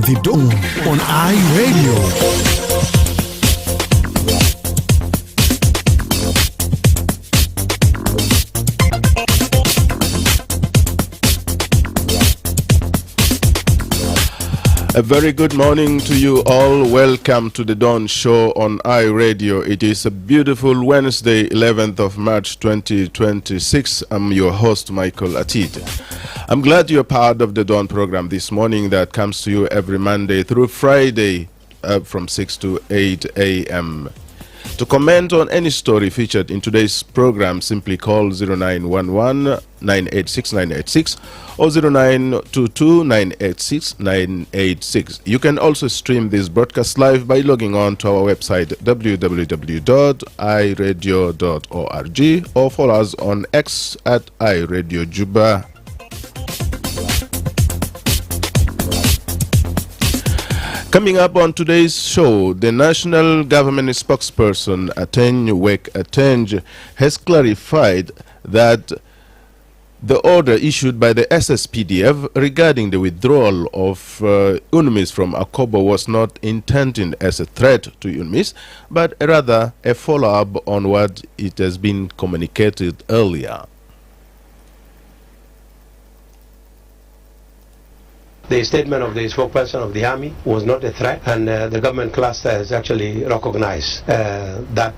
The Dawn on iRadio. A very good morning to you all. Welcome to the Dawn Show on iRadio. It is a beautiful Wednesday, 11th of March 2026. I'm your host, Michael Atit. I'm glad you're part of the Dawn program this morning that comes to you every Monday through Friday from 6 to 8 a.m. To comment on any story featured in today's program, simply call 0911-986-986 or 0922-986-986. You can also stream this broadcast live by logging on to our website www.iradio.org or follow us on X at iRadioJuba. Coming up on today's show, the national government spokesperson Atenj has clarified that the order issued by the SSPDF regarding the withdrawal of UNMIS from Akobo was not intended as a threat to UNMIS, but rather a follow-up on what it has been communicated earlier. The statement of the spokesperson of the army was not a threat, and the government cluster has actually recognized that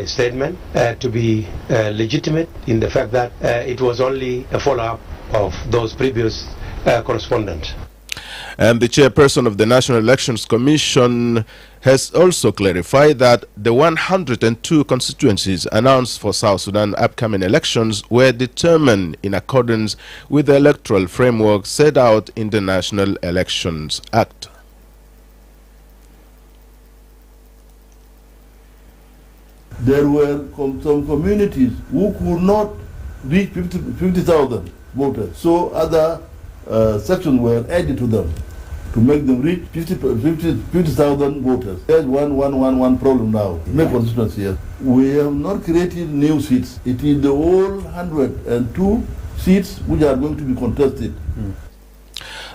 statement to be legitimate in the fact that it was only a follow-up of those previous correspondence. And the chairperson of the National Elections Commission has also clarified that the 102 constituencies announced for South Sudan upcoming elections were determined in accordance with the electoral framework set out in the National Elections Act. There were some communities who could not reach 50,000 voters, so other sections were added to them to make them reach 50,000 voters. There's one problem now. Make constituency here. We have not created new seats. It is the whole 102 seats which are going to be contested.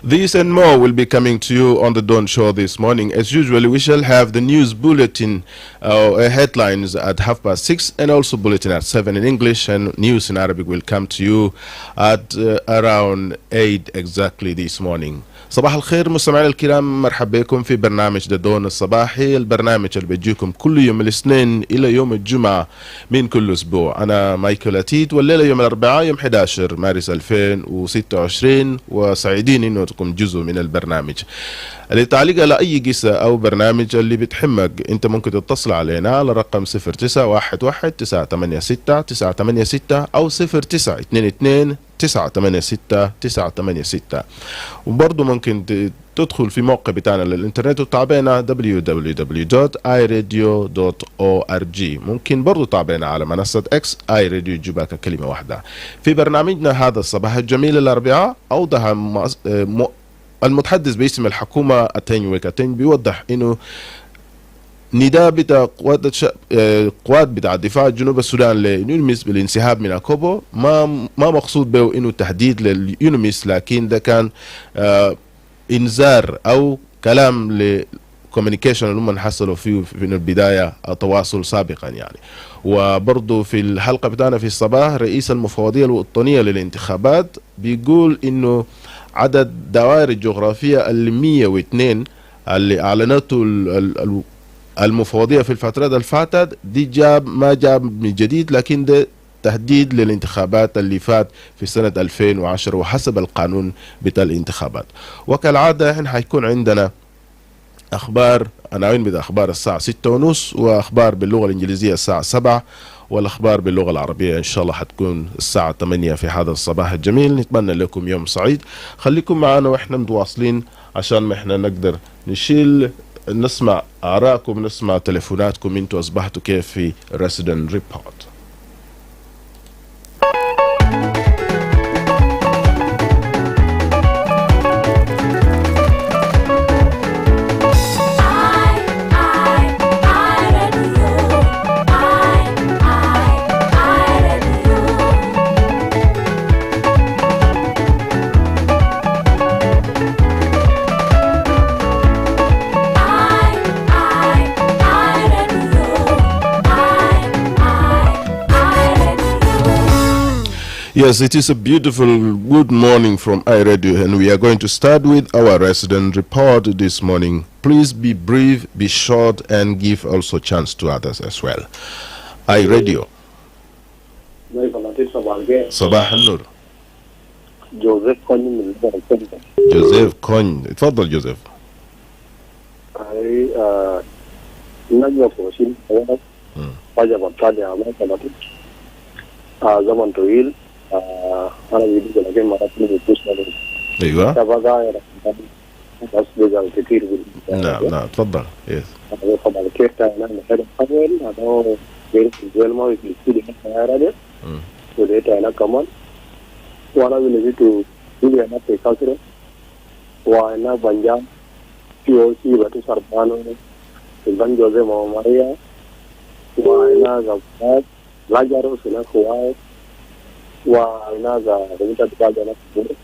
These and more will be coming to you on the Dawn Show this morning. As usual, we shall have the news bulletin headlines at 6:30 and also bulletin at 7 in English, and news in Arabic will come to you at around 8 exactly this morning. صباح الخير مستمعينا الكرام، مرحبا بكم في برنامج دون الصباحي، البرنامج اللي بيجيكم كل يوم الاثنين الى يوم الجمعه من كل اسبوع. انا مايكل اتيت، والليله يوم الاربعاء يوم 11 مارس 2026، وسعيدين انه تكون جزء من البرنامج. للتعليق على اي قصه او برنامج اللي بتحمك انت ممكن تتصل علينا على رقم 0911-986-986 او 0922-986-986. وبرضه ممكن تدخل في موقع بتاعنا للإنترنت وتابعنا www.iradio.org. ممكن برضو تابعنا على منصة اكس iRadio جوبا كلمة واحدة. في برنامجنا هذا الصباح الجميل الأربعاء أوضح المتحدث باسم الحكومة أتنج بيوضح إنه نداء بتاع قوات بتاع دفاع جنوب السودان ليونميس بالانسحاب من أكوبو ما مقصود به إنه تهديد لليونميس، لكن ده كان انذار او كلام لكوميونيكيشن اللي هم حصلوا فيه في البدايه تواصل سابقا يعني. وبرضه في الحلقه بتاعنا في الصباح رئيس المفوضيه الوطنيه للانتخابات بيقول انه عدد دوائر الجغرافيه ال 102 اللي اعلنته المفوضيه في الفترات اللي فاتت دي ما جاب من جديد، لكن ده تهديد للانتخابات اللي فات في سنة 2010 وحسب القانون بتاع الانتخابات. وكالعادة احنا حيكون عندنا اخبار عناوين بدا اخبار الساعة 6:30 واخبار باللغة الانجليزية الساعة 7 والاخبار باللغة العربية ان شاء الله حتكون الساعة 8 في هذا الصباح الجميل. نتمنى لكم يوم سعيد، خليكم معنا واحنا متواصلين عشان ما احنا نقدر نسمع آراءكم، نسمع تليفوناتكم. انتوا اصبحتوا كيف في Resident Report. Yes, it is a beautiful good morning from iRadio, and we are going to start with our resident report this morning. Please be brief, be short, and give also chance to others as well. iRadio. Michael Atit صباح النور. جوزيف كوني من البلد. جوزيف كون، اتفضل جوزيف. هاي نجم فوشين أولا حاجة بطالة مايكل أتيت زمن طويل أنا بيجي لكن مرات من الجسم ايوه. تبغى بس بيجي كتير نعم تفضل. يس. طبعا كيف أنا محتاج أول أنا بيرك الجوال ما يصير هذا وده أنا كمان وأنا بنجي بيجي أنا تكاثر وأنا بنجام POC batu sarbano Iban Jose Mama Maria Waina Zakat Lajaro Sina Kuwait Waina za Remita Tukaja na Kubure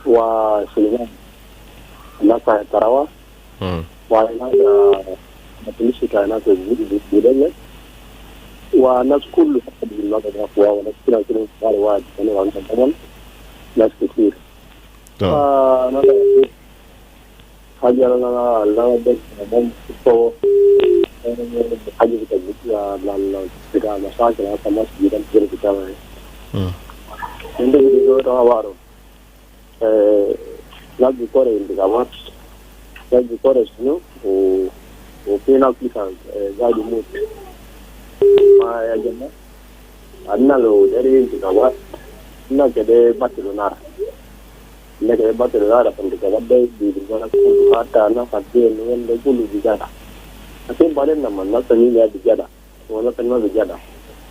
Wa Suleiman Nasa Tarawa Waina za Matulishi Kaina kwa Budele Wa Naskulu Hadi Laga na Kuwa Wa Naskila Kini Kare Wa Jikane Wa Ntamon Naskikir Nada حاجة أنا لا بس أنا بس حاجة بتجيبها لا بتاع مشاكل هذا ما سجينا كثير بتاعه. عندما بيجوا توارو لا بيكورة إنتقامات لا بيكورة شنو وفينا أبليكان قاعد يموت ما يا جماعة أنا لو دري إنتقامات أنا كده بطلنا Nega battle rara pandika wadai di mana kata na fakir dengan dulu dijada. Tapi balen nama nasa ni ya dijada. Wala tanma dijada.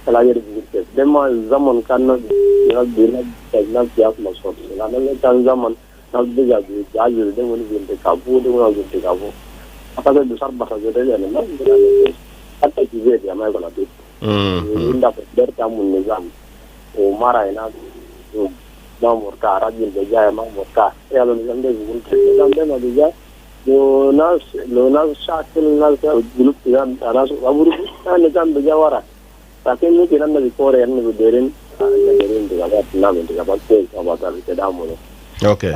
Kalaya dijada. Dema zaman kana ya bila tegna siap masuk. Lana le tan zaman nak dijada. Jaju dengan binte kabu dengan binte kabu. Apa tu besar bahasa jadi ni mana? Kata juga dia mai kalau tu. Indah bertamu nizam. O marai na. Mamurka rajin beja mamurka ya lo nizamde nizamde ma beja lo nas shakil nas group yan anas aburu nizam beja wara tapi ni kiran na before yan ni derin diga ba na diga ba te ba ta te da mo okay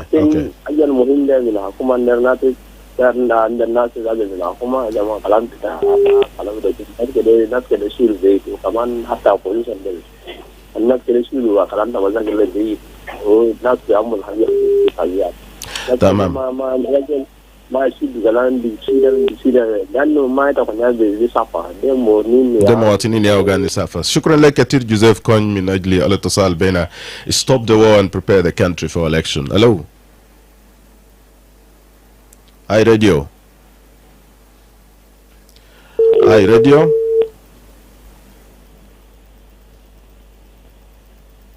ayan muhim de mina kuma nernati dan nas ga de mina kuma jama kalam ta kalam de nas ke de shil de kaman hatta position de الناس كده يشيلوا كلام ده وزن اللي دي والناس بيعملوا حاجات تمام ما الراجل ما يشيل كلام بيشيل لانه ما يتقن هذا بيصفى ده مواطنين يا اوغاني سافا. شكرا لك كثير جوزيف كون من اجل الاتصال بنا. Stop the war and prepare the country for election. Hello iRadio.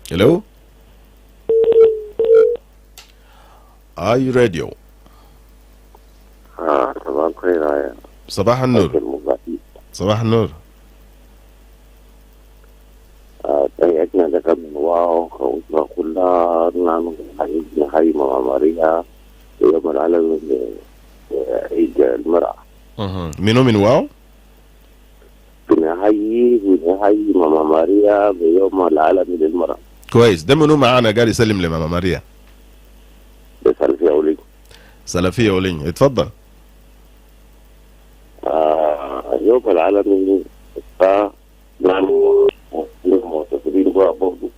Hello? iRadio. صباح الخير يا صباح النور. صباح النور. تيجنا لك من واو خوصنا كلها نعمل هاي ماماريا يوم العالم عيد المرأة. منو من واو؟ هاي ماما ماريا بيوم العالمي للمرأة. كويس. ده منو معانا قال يسلم لماما ماريا؟ ده سلفية ولين. سلفية ولين. اتفضل. يوم العالمي نحن معتقدين بها برضه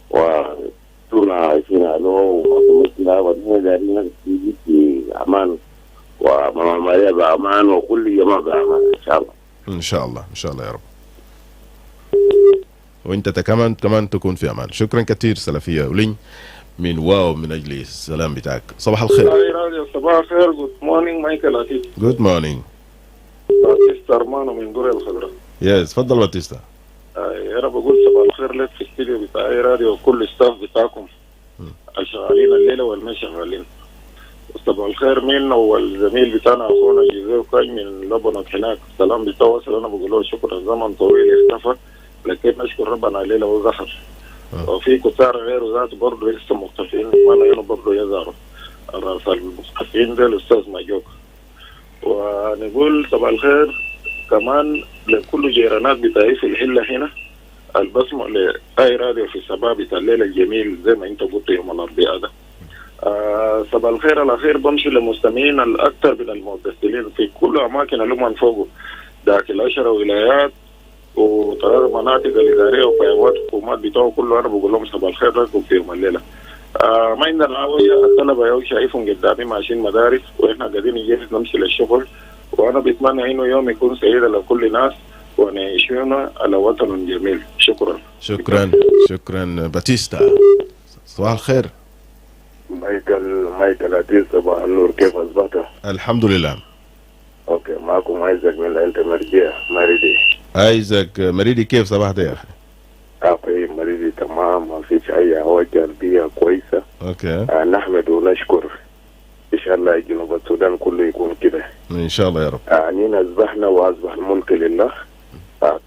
وكنا عايشين له ومثلها ونحن دارين في أمان وماما ماريا بأمان وكل جماعة بأمان إن شاء الله. ان شاء الله ان شاء الله يا رب. وانت كمان تكون في امان. شكرا كثير سلفيه ولين من واو من اجل السلام بتاعك. صباح الخير. صباح الخير. جود مورنينج مايكل أتيت. جود مورنينج. باتيستا أرمانو من دوري الخضراء. يس تفضل باتيستا. انا بقول صباح الخير لك في الاستديو بتاع اي راديو وكل الستاف بتاعكم الشغالين الليله والمش شغالين. صباح الخير منا والزميل بتاعنا اخونا جوزيف كاي من لبنان هناك. السلام بيتواصل. انا بقول له شكرا زمن طويل اختفى لكن نشكر ربنا ليله وزخر. وفي كتار غيره ذات برضه لسه مختفين وانا هنا برضه يظهروا. راس المختفين ده الاستاذ ماجوك. ونقول صباح الخير كمان لكل جيرانات بتاعي في الحله هنا البسمة لأي راديو في الصباح بتاع الليل الجميل زي ما أنت قلت يوم الأربعاء ده. صباح الخير الأخير بمشي للمستمعين الأكثر من المتصلين في كل أماكن اللي هم فوقه داخل 10 ولايات وثلاث مناطق الإدارية وقيادات حكومات بتوعه كله. أنا بقول لهم صباح الخير لكم في يوم الليلة. ما عندنا عاوية الطلبة يوم شايفهم قدامي ماشيين مدارس وإحنا قاعدين نجهز نمشي للشغل، وأنا بتمنى إنه يوم يكون سعيد لكل الناس ونعيشنا على وطن جميل. شكرا. شكرا باتيستا. صباح الخير. مايكل أتيت، صباح النور، كيف أصبحت؟ الحمد لله. اوكي، معكم ايزاك من الانترمرجية مريدي. ايزاك مريدي، كيف صباح ده يا اخي؟ اخي مريدي تمام، ما فيش اي حاجة بيئة كويسة. اوكي. نحمد ونشكر ان شاء الله جنوب السودان كله يكون كده ان شاء الله يا رب. عنينا اصبحنا واصبح الملك لله.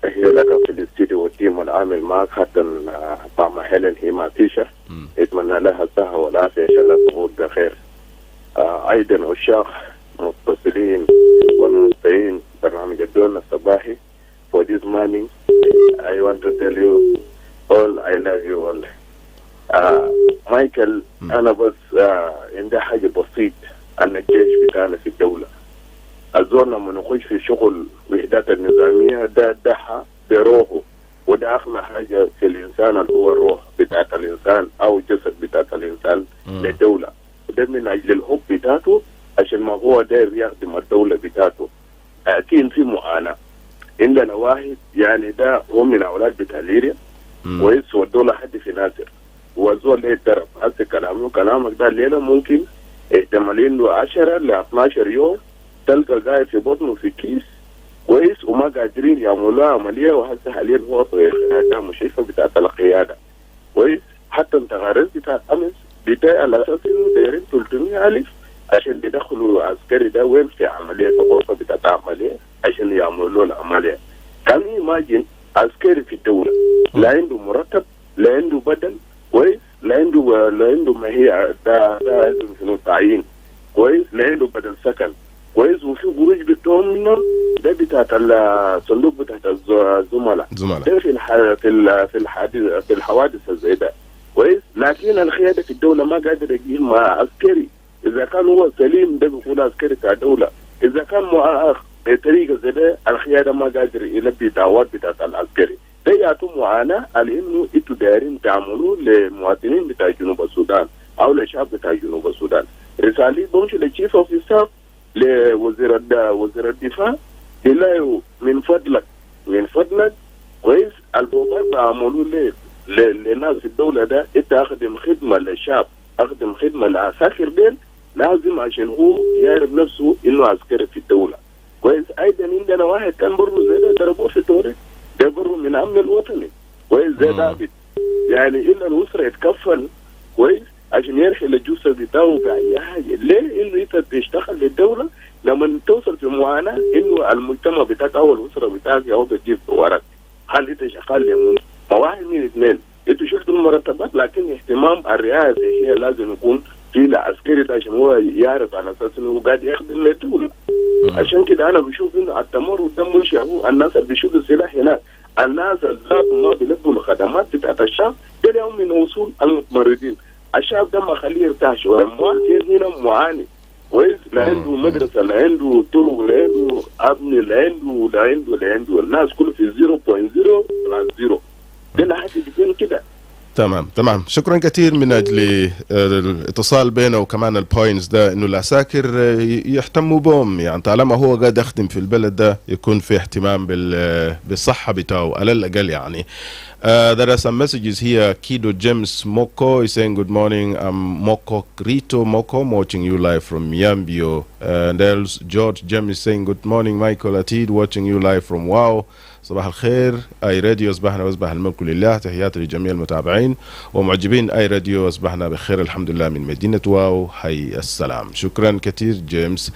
تحية لك في الاستديو والتيم والعامل معك حتى طعم هيلين هي ما فيش. اتمنى لها الصحة والعافية ان شاء الله تموت بخير. ايضا عشاق متصلين والمستمعين برنامج الدون الصباحي. For this morning I want to tell you all I love you all. مايكل أنا بس عندي حاجة بسيط أن الجيش بتاعنا في الدولة أزورنا من نخش في شغل وحدات النظامية ده دحى بروحه، وده أغلى حاجة في الإنسان اللي هو الروح بتاعت الإنسان أو الجسد بتاعت الإنسان للدولة، وده من أجل الحب بتاعته عشان ما هو داير يخدم الدولة بتاعته. أكيد في معاناة. عندنا واحد يعني ده هو من أولاد بتاع ليبيا كويس، والدولة حد في ناصر وزول ليه الطرف. هسه كلامك ده الليلة ممكن احتمالين له 10 ل 12 يوم تلقى قاعد في بطنه في كيس كويس وما قادرين يعملوا عملية، وهسه حاليا هو في ده مشرفة بتاعت القيادة كويس. حتى انتخابات بتاع أمس بتاع الأساس إنه دايرين 300,000 عشان يدخلوا عسكري ده وين في عملية الغرفة بتاعت عملية عشان يعملوا له العملية. كان يماجن عسكري في الدولة لا عنده مرتب، لا عنده بدل كويس، لا عنده ما هي ده عنده تعيين كويس، لا عنده بدل سكن كويس، وفي قروش بتوهم منهم ده بتاعت الصندوق بتاعت الزملاء ده في الحوادث زي ده كويس. لكن القيادة في الدولة ما قادر يجي مع عسكري. إذا كان هو سليم ده بيكون عسكري بتاع الدولة، إذا كان معاق بطريقة زي ده القيادة ما قادر يلبي دعوات بتاعت العسكري. ده يعطوا معاناة على إنه إنتوا دايرين تعملوا للمواطنين بتاع جنوب السودان أو للشعب بتاع جنوب السودان. رسالة بمشي للشيف أوف ستاف لوزير الدفاع، يلاقوا من فضلك كويس البوابات بعملوا للناس في الدولة ده أنت أخدم خدمة للشعب، أخدم خدمة لعساكر دين لازم عشان هو يعرف نفسه إنه عسكري في الدولة كويس. أيضا عندنا واحد كان برضه زي ده ضربوه في توريد، ده برضه من أمن الوطني كويس زي دافد. يعني إلا الأسرة يتكفل كويس عشان يرحل الجثة بتاعه بأي حاجة. ليه؟ إنه أنت تشتغل للدولة لما توصل في معاناة إنه المجتمع بتاعك أو الأسرة بتاعك أو بتجيب وراك. هل أنت شغال لمن؟ واحد من اثنين، أنتوا شلتوا المرتبات لكن اهتمام الرعاية هي لازم يكون في العسكري ده عشان هو يعرف على أساس إنه قاعد يخدم للدولة. عشان كده أنا بشوف إنه التمرد ده مش هو الناس اللي بيشوفوا السلاح هناك، الناس ذات ما بيلبوا الخدمات بتاعت الشعب ده يوم من وصول المتمردين. الشعب ده ما خليه يرتاح شوية. المواطن هنا معاني كويس، لا عنده مدرسة، لا عنده طرق، لا عنده أبني، لا عنده الناس كله في 0.0+0. ده لحد بيكون كده. تمام شكرا كثير من اجل الاتصال بينه وكمان البوينتس ده انه العساكر يهتموا بهم. يعني طالما هو قاعد يخدم في البلد ده يكون في اهتمام بالصحه بتاعه على الاقل. يعني there are some messages here. Kido James Moko is saying good morning. I'm Moko Rito Moko, I'm watching you live from Yambio. And else George James is saying good morning. Michael Atit watching you live from Wow. صباح الخير. اي راديو اصبحنا واصبح الملك لله. تحياتي لجميع المتابعين ومعجبين اي راديو. اصبحنا بخير الحمد لله من مدينة واو. حي السلام. شكرا كثير جيمس.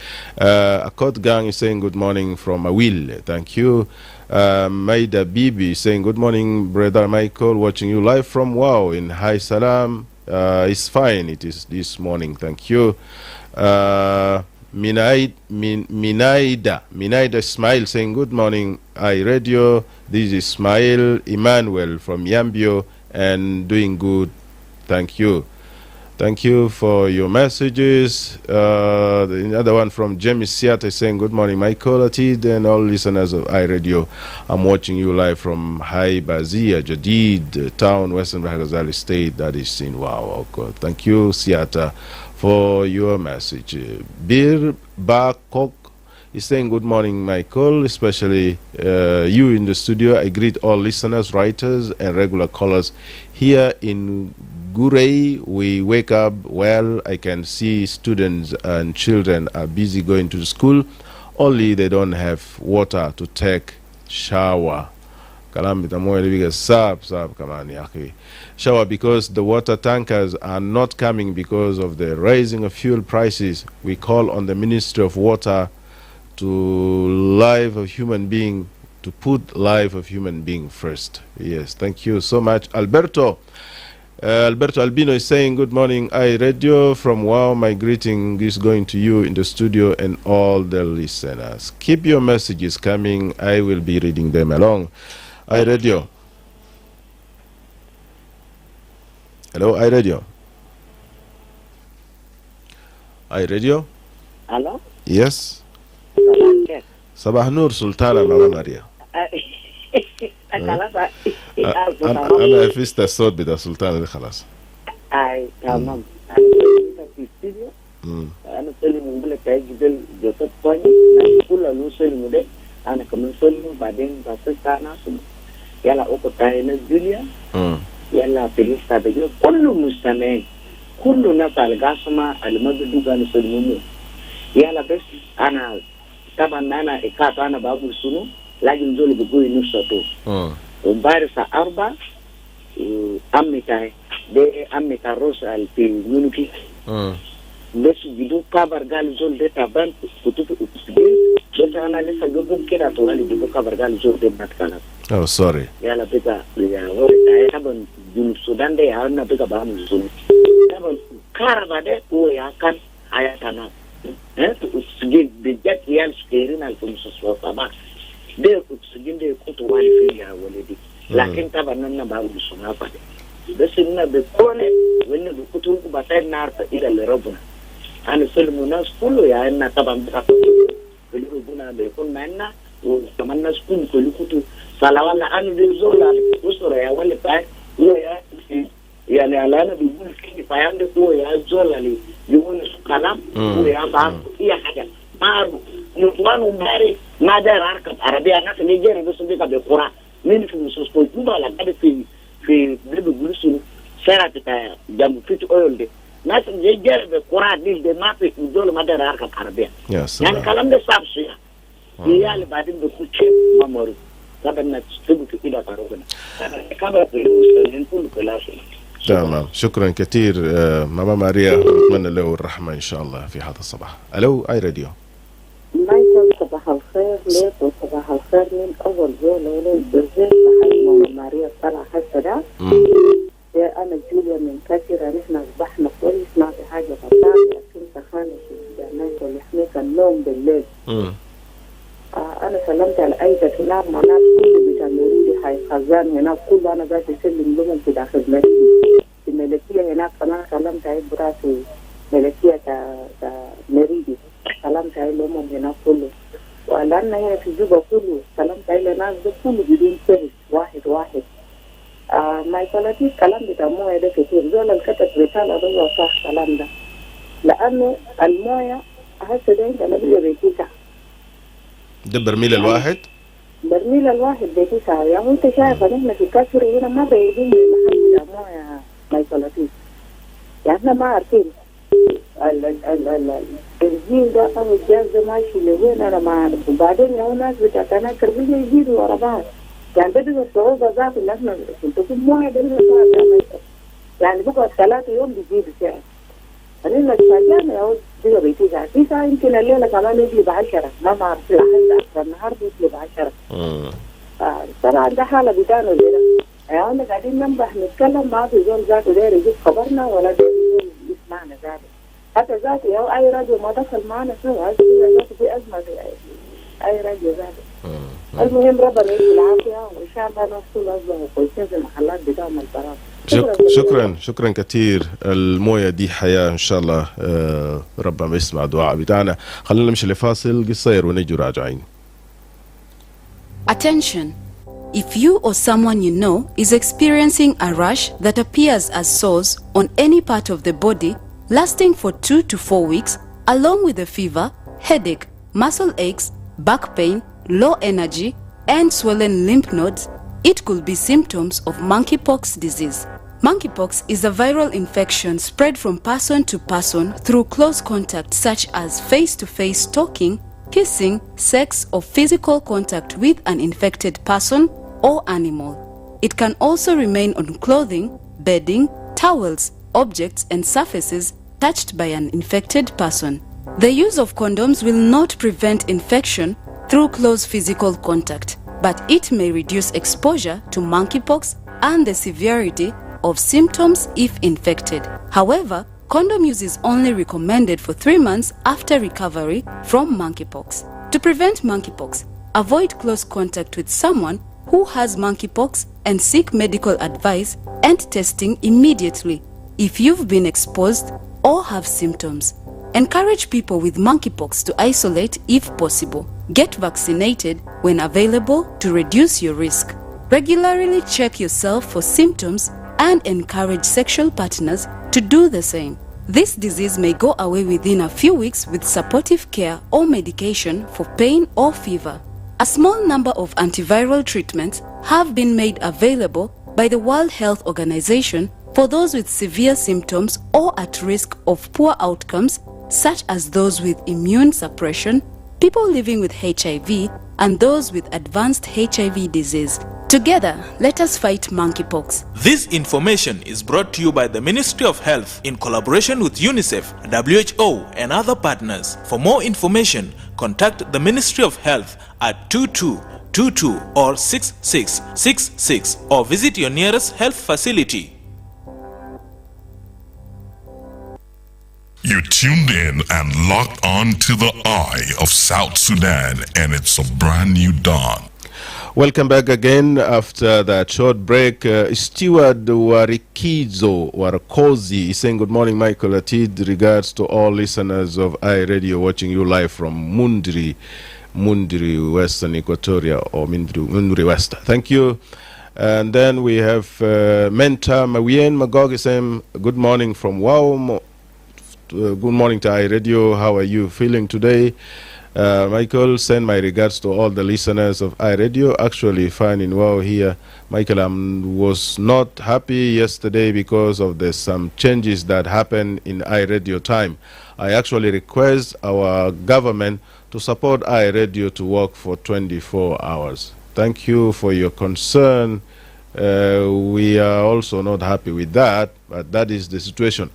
Akot Gang is saying good morning from Awil. Thank you. Maida Bibi is saying good morning brother Michael, watching you live from Wow in Hai Salam. It's fine, it is this morning. Thank you. Minaida Ismail saying good morning iRadio. This is Ismail Emmanuel from Yambio and doing good. Thank you. Thank you for your messages. The other one from James Siata saying good morning Michael Atit and all listeners of iRadio. I'm watching you live from Hai Bazia Jadid town, Western Bahagazali State. That is in wow. Okay. Thank you Siata for your message. Bir Bakok is saying good morning Michael, especially you in the studio. I greet all listeners, writers and regular callers here in Gurei. We wake up well. I can see students and children are busy going to school, only they don't have water to take shower. Shower because the water tankers are not coming because of the rising of fuel prices. We call on the Ministry of Water to life of human being, to put life of human being first. Yes, thank you so much. Alberto Albino is saying good morning iRadio from Wow. My greeting is going to you in the studio and all the listeners. Keep your messages coming. I will be reading them along. iRadio. Hello, iRadio. iRadio. Hello. Yes. Yes. صباح نور سلطانة ماما ماريا. أنا حفظت الصوت بتاع سلطانة دي خلاص. أي تمام. أنا في الاستديو. أنا سلم مقولك هاي جبل جوتات طاني. أنا كل اللي سلم ده أنا كمان سلم بعدين بس أنا سلم. يلا أوكو تاينس جوليا. يلا فيليستا بيجو كل مستمع كل ناس على قاسمة المدة دوغان سلمو. يلا بس أنا طبعا أنا إكات أنا بابو سنو لكن زول بيقول نفسه وبارسة 4 أمتى ده أمتى روسال في المنوكي بس بدو كبر قال زول ده تبان كتب بس أنا لسه جوبم كده طوالي بدو كبر قال زول ده ما تكلم. Oh, sorry. يلا بيتا يا ولد طبعا جنوب السودان ده أنا بيتا بعمل زول طبعا كاربا ده هو يا كان حياتنا oxygen de jet yal skerin al kumsuswa sama de oxygen de kuntu wali fi ya walidi lakin tabannan na ba u suna fa de sinna be kone wenna du kutu ku batay nar ta ida le robuna an sulmu nas kullu ya anna taban ta ko rubuna be kun manna o tamanna skun ko lukutu salawala an de zola usura ya wali pa ya يعني أنا بيقول كذي فيعني هو يزول اللي يقول كلام هو يبغى هي حاجة ما أعرف نطلع نماري ما دار أركب عربية الناس اللي جري بس بيجا بقرا من في مستشفى جوبا لا كده في بيقول شنو سيرة بتاع جنب فيت أول دي ناس اللي جري بقرا دي ما في دول ما دار أركب عربية يعني كلام ده صعب شوية هي اللي بعدين بيقول كيف ما مر طبعا تبغى كده كارونا كذا بيقول كل كلام تمام شكرا كثير ماما ماريا نتمنى له الرحمة إن شاء الله في هذا الصباح. ألو iRadio. مايكل صباح الخير ليك وصباح الخير من أول زول بزين صحيح ماما ماريا صلاح السلام. أنا جوليا من كثيرة نحن أصبحنا كويس ما في حاجة غلطان لكن سخانة مايكل يحميك النوم بالليل. أنا سلمت على أي كلام معناه كل بتاع مريض حي خزان هناك كل أنا قاعد أسلم لهم في داخل مريض في الملكية هناك كمان سلمت على براسي ملكية مريض سلمت على لهم هناك كله ولأن هنا في جوبا كله سلمت على ناس كله بدون سبب واحد مايكل أتيت كلام بتاع موية ده كتير زول الكتب رسالة ده صح كلام ده لأنه الموية هسه ده أنت نبي بيتيكا ده برميل الواحد؟ برميل الواحد بيتيسع يعني انت شايف ان احنا في كسر هنا ما بعيدين من محل الاموع يا مايكل أتيت يعني احنا ما عارفين الجيل ده او الجاز ده ماشي لوين انا ما اعرف وبعدين يا ناس بتتناكر بيجي يجيبوا ورا بعض يعني بدل الصعوبة ذات اللي احنا كنت في موعد ده يعني بقعد 3 يوم بيجيبوا سعر أنا اتفاجئنا يا ولد دي بيتيجا في ساعة يمكن الليلة كمان يقلب 10 ما بعرف لحد أكثر النهاردة يقلب 10 طبعا ده حالة بتاعنا كده يعني قاعدين ننبح نتكلم ما في زول ذاته داير يجيب خبرنا ولا داير يسمعنا ذاته حتى ذاتي أو أي راديو ما دخل معنا سوا ذاتي في أزمة في أي راديو ذاتي. المهم ربنا يدي العافية وإن شاء الله الناس كلها أصبحوا كويسين في المحلات بتاعهم البرامج. شكرا كثير. المويه دي حياه ان شاء الله. ربنا يسمع دعاء بتاعنا. خلينا نمشي لفاصل قصير ونجي راجعين. Attention! If you or someone you know is experiencing a rash that appears as sores on any part of the body lasting for 2 to 4 weeks, along with a fever, headache, muscle aches, back pain, low energy, and swollen lymph nodes, it could be symptoms of monkeypox disease. Monkeypox is a viral infection spread from person to person through close contact such as face-to-face talking, kissing, sex, or physical contact with an infected person or animal. It can also remain on clothing, bedding, towels, objects, and surfaces touched by an infected person. The use of condoms will not prevent infection through close physical contact, but it may reduce exposure to monkeypox and the severity of symptoms if infected. However, condom use is only recommended for 3 months after recovery from monkeypox. To prevent monkeypox, avoid close contact with someone who has monkeypox and seek medical advice and testing immediately if you've been exposed or have symptoms. Encourage people with monkeypox to isolate if possible. Get vaccinated when available to reduce your risk. Regularly check yourself for symptoms and encourage sexual partners to do the same. This disease may go away within a few weeks with supportive care or medication for pain or fever. A small number of antiviral treatments have been made available by the World Health Organization for those with severe symptoms or at risk of poor outcomes, such as those with immune suppression, people living with HIV, and those with advanced HIV disease. Together, let us fight monkeypox. This information is brought to you by the Ministry of Health in collaboration with UNICEF, WHO, and other partners. For more information, contact the Ministry of Health at 2222 or 6666 or visit your nearest health facility. You tuned in and locked on to the eye of South Sudan, and it's a brand new dawn. Welcome back again after that short break. Steward Warakozi is saying good morning, Michael Atit. Regards to all listeners of iRadio watching you live from Mundri, Western Equatoria, or Mundri West. Thank you. And then we have Menta Mawien Magog is saying good morning from Wow. Good morning to iRadio. How are you feeling today? Michael, send my regards to all the listeners of iRadio. Actually, fine in Wow here. Michael, I was not happy yesterday because of some changes that happened in iRadio time. I actually request our government to support iRadio to work for 24 hours. Thank you for your concern. We are also not happy with that, but that is the situation.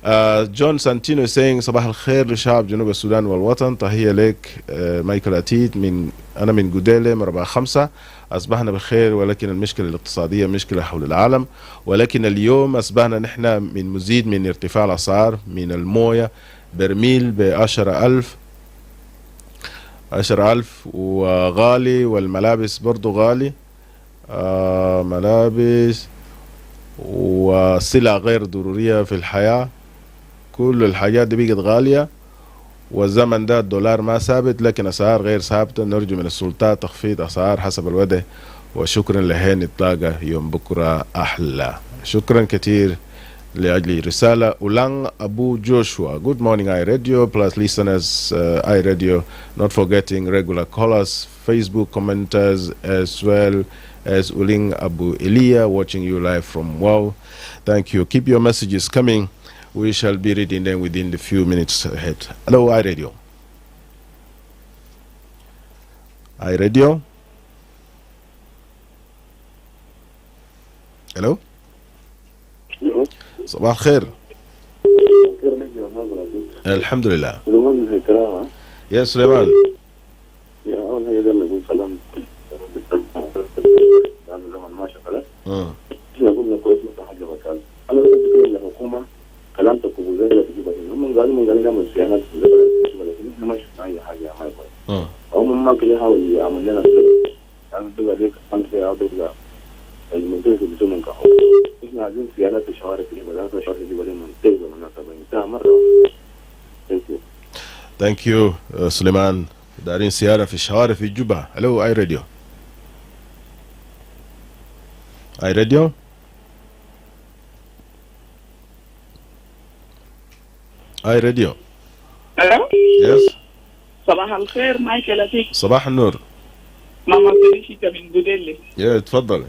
John Santino is saying صباح الخير لشعب جنوب السودان والوطن. تحية لك مايكل أتيت أنا من جوديلة مربع 5. أصبحنا بخير، ولكن المشكلة الاقتصادية مشكلة حول العالم، ولكن اليوم أصبحنا نحن من مزيد من ارتفاع الأسعار من الموية. برميل ب10,000 وغالي، والملابس برضو غالي. ملابس وسلع غير ضرورية في الحياة، كل الحاجات دي بقت غالية. والزمن ده الدولار ما ثابت، لكن أسعار غير ثابتة. نرجو من السلطات تخفيض أسعار حسب الوضع، وشكرا لهين نتلاقى يوم بكرة أحلى. شكرا كتير لأجل رسالة. أولان أبو جوشوا. Good morning iRadio plus listeners iRadio, not forgetting regular callers, Facebook commenters, as well as Uling Abu Elia watching you live from Wow. Thank you. Keep your messages coming. We shall be reading them within the few minutes ahead. Hello, iRadio. iRadio. Hello. Hello. صباح الخير. الحمد لله. يا سليمان. يا أول حاجة ده نقول سلام. زمن ما شغله. نقول لك كويس متحجة بكال. أنا بقول لك الحكومة كلام تقول زي اللي تجيبه هم هم قالوا من صيانات لكن ما شفنا اي حاجه يا مايكل. هم ما كانوا يحاولوا يعملوا لنا كده يعني تبقى ديك خمسه او تبقى المنطقه اللي بتسمى كحول. احنا عايزين صيانات الشوارع اللي بدات الشوارع دي بدل منطقه مناسبه انتهى مره. ثانك يو سليمان. دارين سيارة في الشوارع في جوبا. الو اي راديو. اي راديو. اي راديو. الو. يس. صباح الخير مايكل أتيت. صباح النور. ماما فريشيتا من جوديلي. يا تفضل.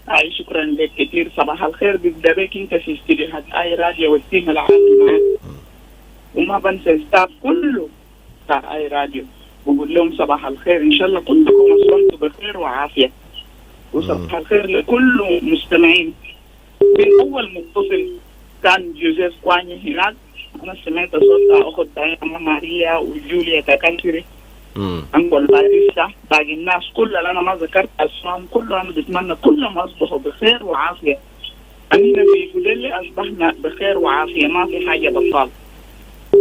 اي شكرا لك كثير. صباح الخير بيبدا بك انت في استديوهات اي راديو والتيم العامل معك. وما بنسى الستاف كله بتاع اي راديو بقول لهم صباح الخير، ان شاء الله كلكم اصبحتوا بخير وعافيه. وصباح الخير لكل مستمعين. من اول متصل كان جوزيف كواني هناك، انا سمعت صوت اخت دايما ماريا وجوليا تاكانتري انقل باريسا. باقي الناس كلها اللي انا ما ذكرت اسمائهم كلهم انا بتمنى كلهم اصبحوا بخير وعافيه. أننا في جوديلي اصبحنا بخير وعافيه، ما في حاجه بطال.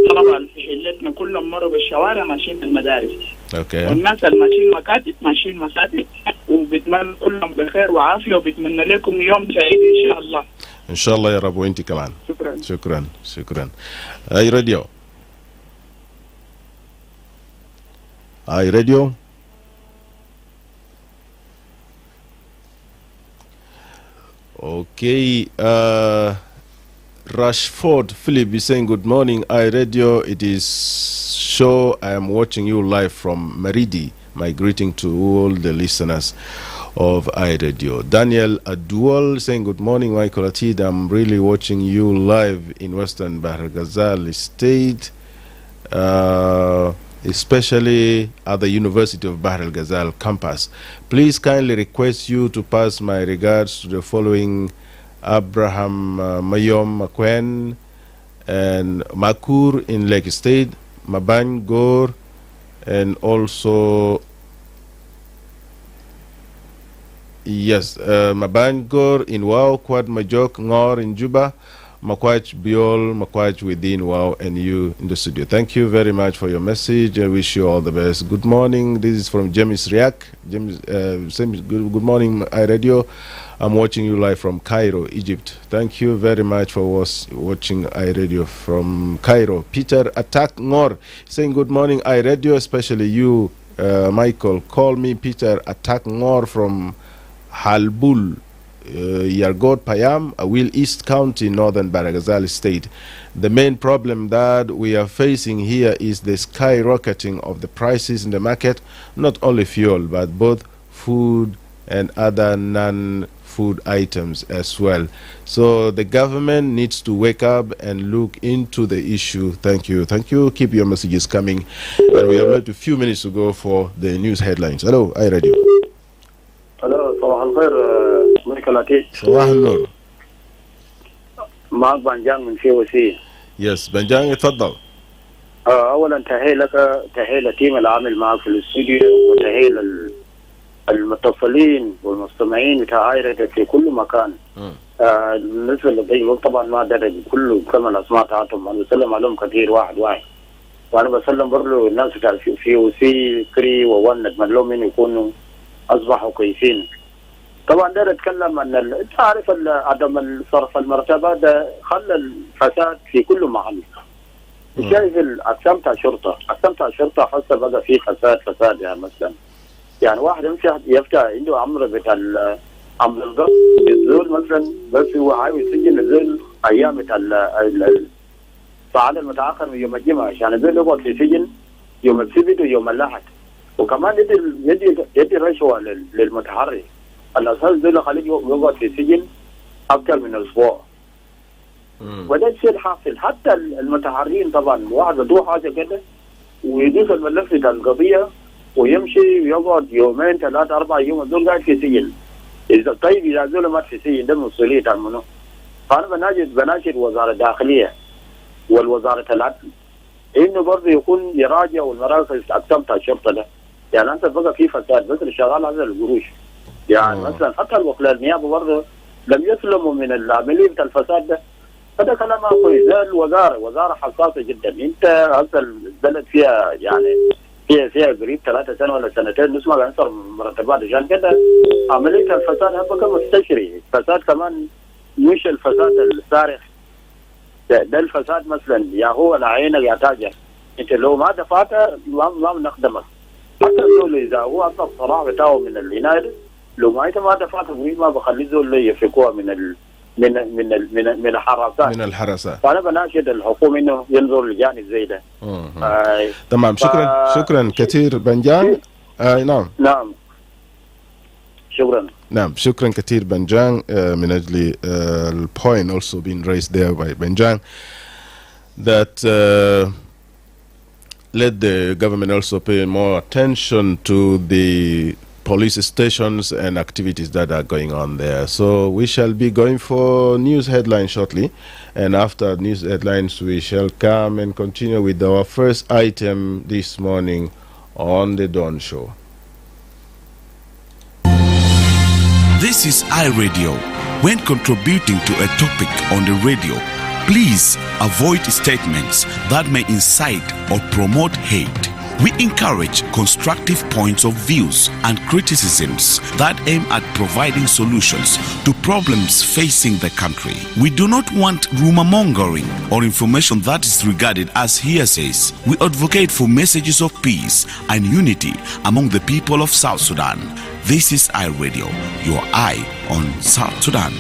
طبعا في حلتنا كلهم مروا بالشوارع ماشيين المدارس. اوكي. والناس اللي ماشيين مكاتب وبتمنى كلهم بخير وعافيه، وبتمنى لكم يوم سعيد ان شاء الله. ان شاء الله يا رب وانت كمان. شكرا. شكرا. اي راديو. اي راديو. Okay, Rashford Philip is saying good morning, iRadio. It is show I am watching you live from Maridi. My greeting to all the listeners of iRadio. Daniel Adual saying good morning, Michael Atit. I'm really watching you live in Western Bahr Ghazal State, especially at the University of Bahr el Ghazal campus. Please kindly request you to pass my regards to the following: Abraham Mayom Makwen and Makur in Lake State, Maban Gor, and also Maban Gor in Wow, Kwad Majok Ngor in Juba, Makwach Biol, Makwach within Wow, and you in the studio. Thank you very much for your message. I wish you all the best. Good morning. This is from James Riak. James, good morning, iRadio. I'm watching you live from Cairo, Egypt. Thank you very much for watching iRadio from Cairo. Peter Atak Ngor saying good morning, iRadio, especially you, Michael. Call me Peter Atak Ngor from Halbul, Yargot Payam, Awil East County, Northern Bahr el Ghazal State. The main problem that we are facing here is the skyrocketing of the prices in the market, not only fuel, but both food and other non-food items as well. So the government needs to wake up and look into the issue. Thank you. Thank you. Keep your messages coming. And we have left a few minutes to go for the news headlines. Hello, iRadio. Hello, صباح الخير مايكل أتيت. صباح النور. معك بنجان من COC. يس بنجان يتفضل. اولا تحيه للتيم العامل معك في الاستوديو، وتحيه للمتصلين والمستمعين بتاع ايراديو في كل مكان. بالنسبه للضيوف طبعا ما درج كله كما الاسماء بتاعتهم، انا بسلم عليهم كثير واحد واحد، وانا بسلم برضه الناس بتاع COC كري وون، اتمنى لهم ان يكونوا اصبحوا كويسين. طبعا ده اتكلم عن تعرف عدم صرف المرتبات ده خلى الفساد في كل محل. شايف اقسام بتاع الشرطه حاسه بقى في فساد يعني مثلا، يعني واحد يفتح عنده امر بتاع امر الضبط الزول مثلا، بس هو عاوز يسجن الزول ايام بتاع الصعاد المتاخر من يوم الجمعه، عشان الزول يقعد في سجن يوم السبت ويوم الاحد، وكمان يدي رشوه للمتحرك. الاساس دول خليه يقعد في سجن اكثر من اسبوع. وده الشيء الحاصل. حتى المتحررين طبعا واحد بده حاجه كده ويدوس الملف بتاع القضيه ويمشي ويقعد يومين 3 4 ايام دول قاعد في سجن. طيب اذا دول مات في سجن ده مسؤوليه عن منو؟ فانا بناشد وزاره الداخليه والوزاره العدل انه برضه يكون يراجع والمراكز اقسام بتاع الشرطه ده. يعني انت بقى في فساد بس اللي شغال على القروش. يعني مثلا حتى الوكلاء النيابه برضه لم يسلموا من العمليه بتاع الفساد ده. هذا كلام ما كويس. زي وزارة حساسة جدا. انت هسه البلد فيها يعني فيها قريب 3 سنة ولا سنتين نسمع بعنصر مرتبات، عشان كده عملية الفساد هبقى مستشري. الفساد كمان مش الفساد الصارخ ده الفساد مثلا يا هو لعينك يا تاجر، انت لو ما دفعت ما بنخدمك. حتى الزول اذا هو اصلا الصراع بتاعه من العناية، لو ما انت ما دفعت ما بخلي الزول يفكوها من الحراسات. فانا بناشد الحكومه انه ينظر لجانب زي ده. تمام. شكرا كثير بنجان. نعم شكرا كثير بنجان من أجل الpoint also being raised there by Benjan that let the government also pay more attention to the police stations and activities that are going on there. So we shall be going for news headlines shortly, and after news headlines we shall come and continue with our first item this morning on the Dawn Show. This is iRadio. When contributing to a topic on the radio, please avoid statements that may incite or promote hate. We encourage constructive points of views and criticisms that aim at providing solutions to problems facing the country. We do not want rumor mongering or information that is regarded as hearsays. We advocate for messages of peace and unity among the people of South Sudan. This is iRadio, your eye on South Sudan.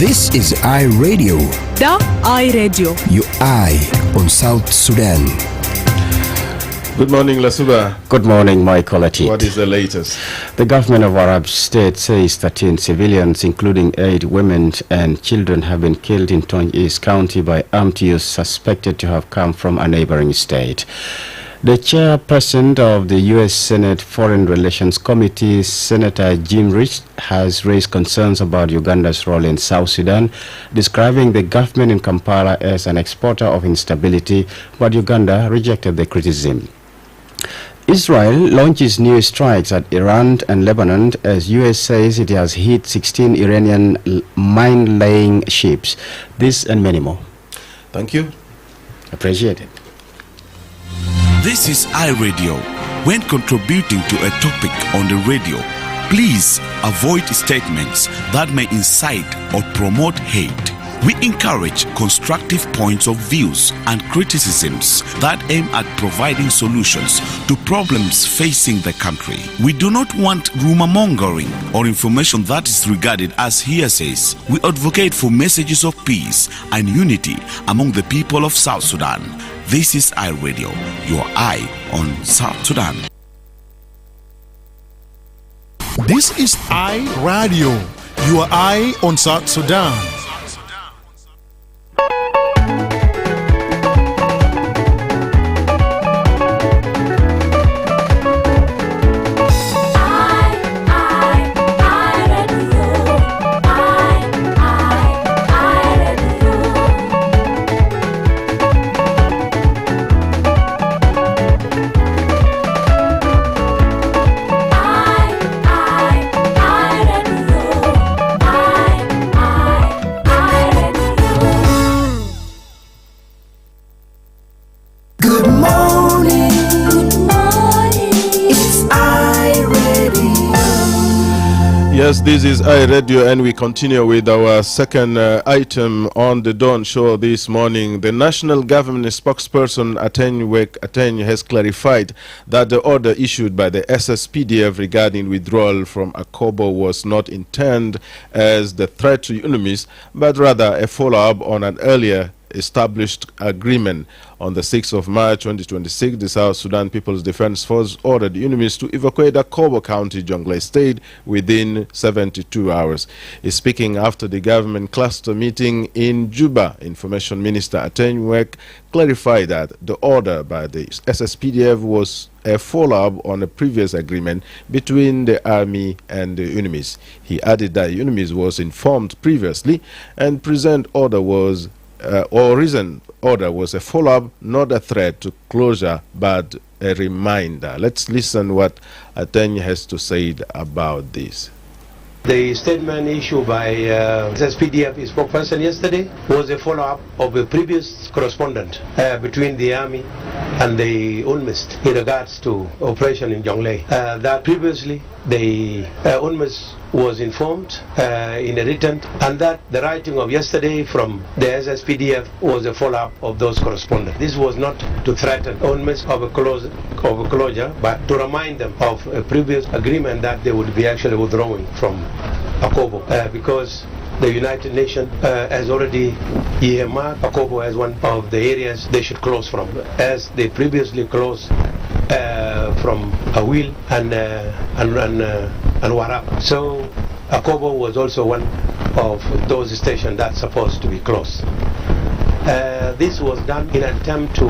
This is iRadio. The iRadio. Your eye on South Sudan. Good morning, Lasuba. Good morning, Michael Atit. What is the latest? The government of Arab State says 13 civilians, including 8 women and children, have been killed in Tony East County by armed youths suspected to have come from a neighboring state. The chairperson of the U.S. Senate Foreign Relations Committee, Senator Jim Rich, has raised concerns about Uganda's role in South Sudan, describing the government in Kampala as an exporter of instability, but Uganda rejected the criticism. Israel launches new strikes at Iran and Lebanon as U.S. says it has hit 16 Iranian mine-laying ships. This and many more. Thank you. Appreciate it. This is iRadio. When contributing to a topic on the radio, please avoid statements that may incite or promote hate. We encourage constructive points of views and criticisms that aim at providing solutions to problems facing the country. We do not want rumor mongering or information that is regarded as hearsays. We advocate for messages of peace and unity among the people of South Sudan. This is iRadio, your eye on South Sudan. This is iRadio, your eye on South Sudan. Yes, this is iRadio, and we continue with our second item on the Dawn Show this morning. The national government spokesperson Ateny has clarified that the order issued by the SSPDF regarding withdrawal from Akobo was not intended as the threat to enemies, but rather a follow-up on an earlier established agreement on the 6th of March 2026, the South Sudan People's Defense Force ordered UNMISS to evacuate Akobo County, Jonglei State within 72 hours. Speaking after the government cluster meeting in Juba, Information Minister Atenuek clarified that the order by the SSPDF was a follow-up on a previous agreement between the army and the UNMISS. He added that UNMISS was informed previously and present order was recent order was a follow-up, not a threat to closure, but a reminder. Let's listen what Ateny has to say about this. The statement issued by SSPDF spokesperson yesterday was a follow-up of a previous correspondence between the army and the UNMISS in regards to operation in Jonglei. That previously the UNMISS was informed in a written, and that the writing of yesterday from the SSPDF was a follow-up of those correspondence. This was not to threaten UNMISS of a closure, but to remind them of a previous agreement that they would be actually withdrawing from Akobo because the United Nations has already earmarked Akobo as one of the areas they should close from, as they previously closed from Awil and Warab. So Akobo was also one of those stations that's supposed to be closed. This was done in an attempt to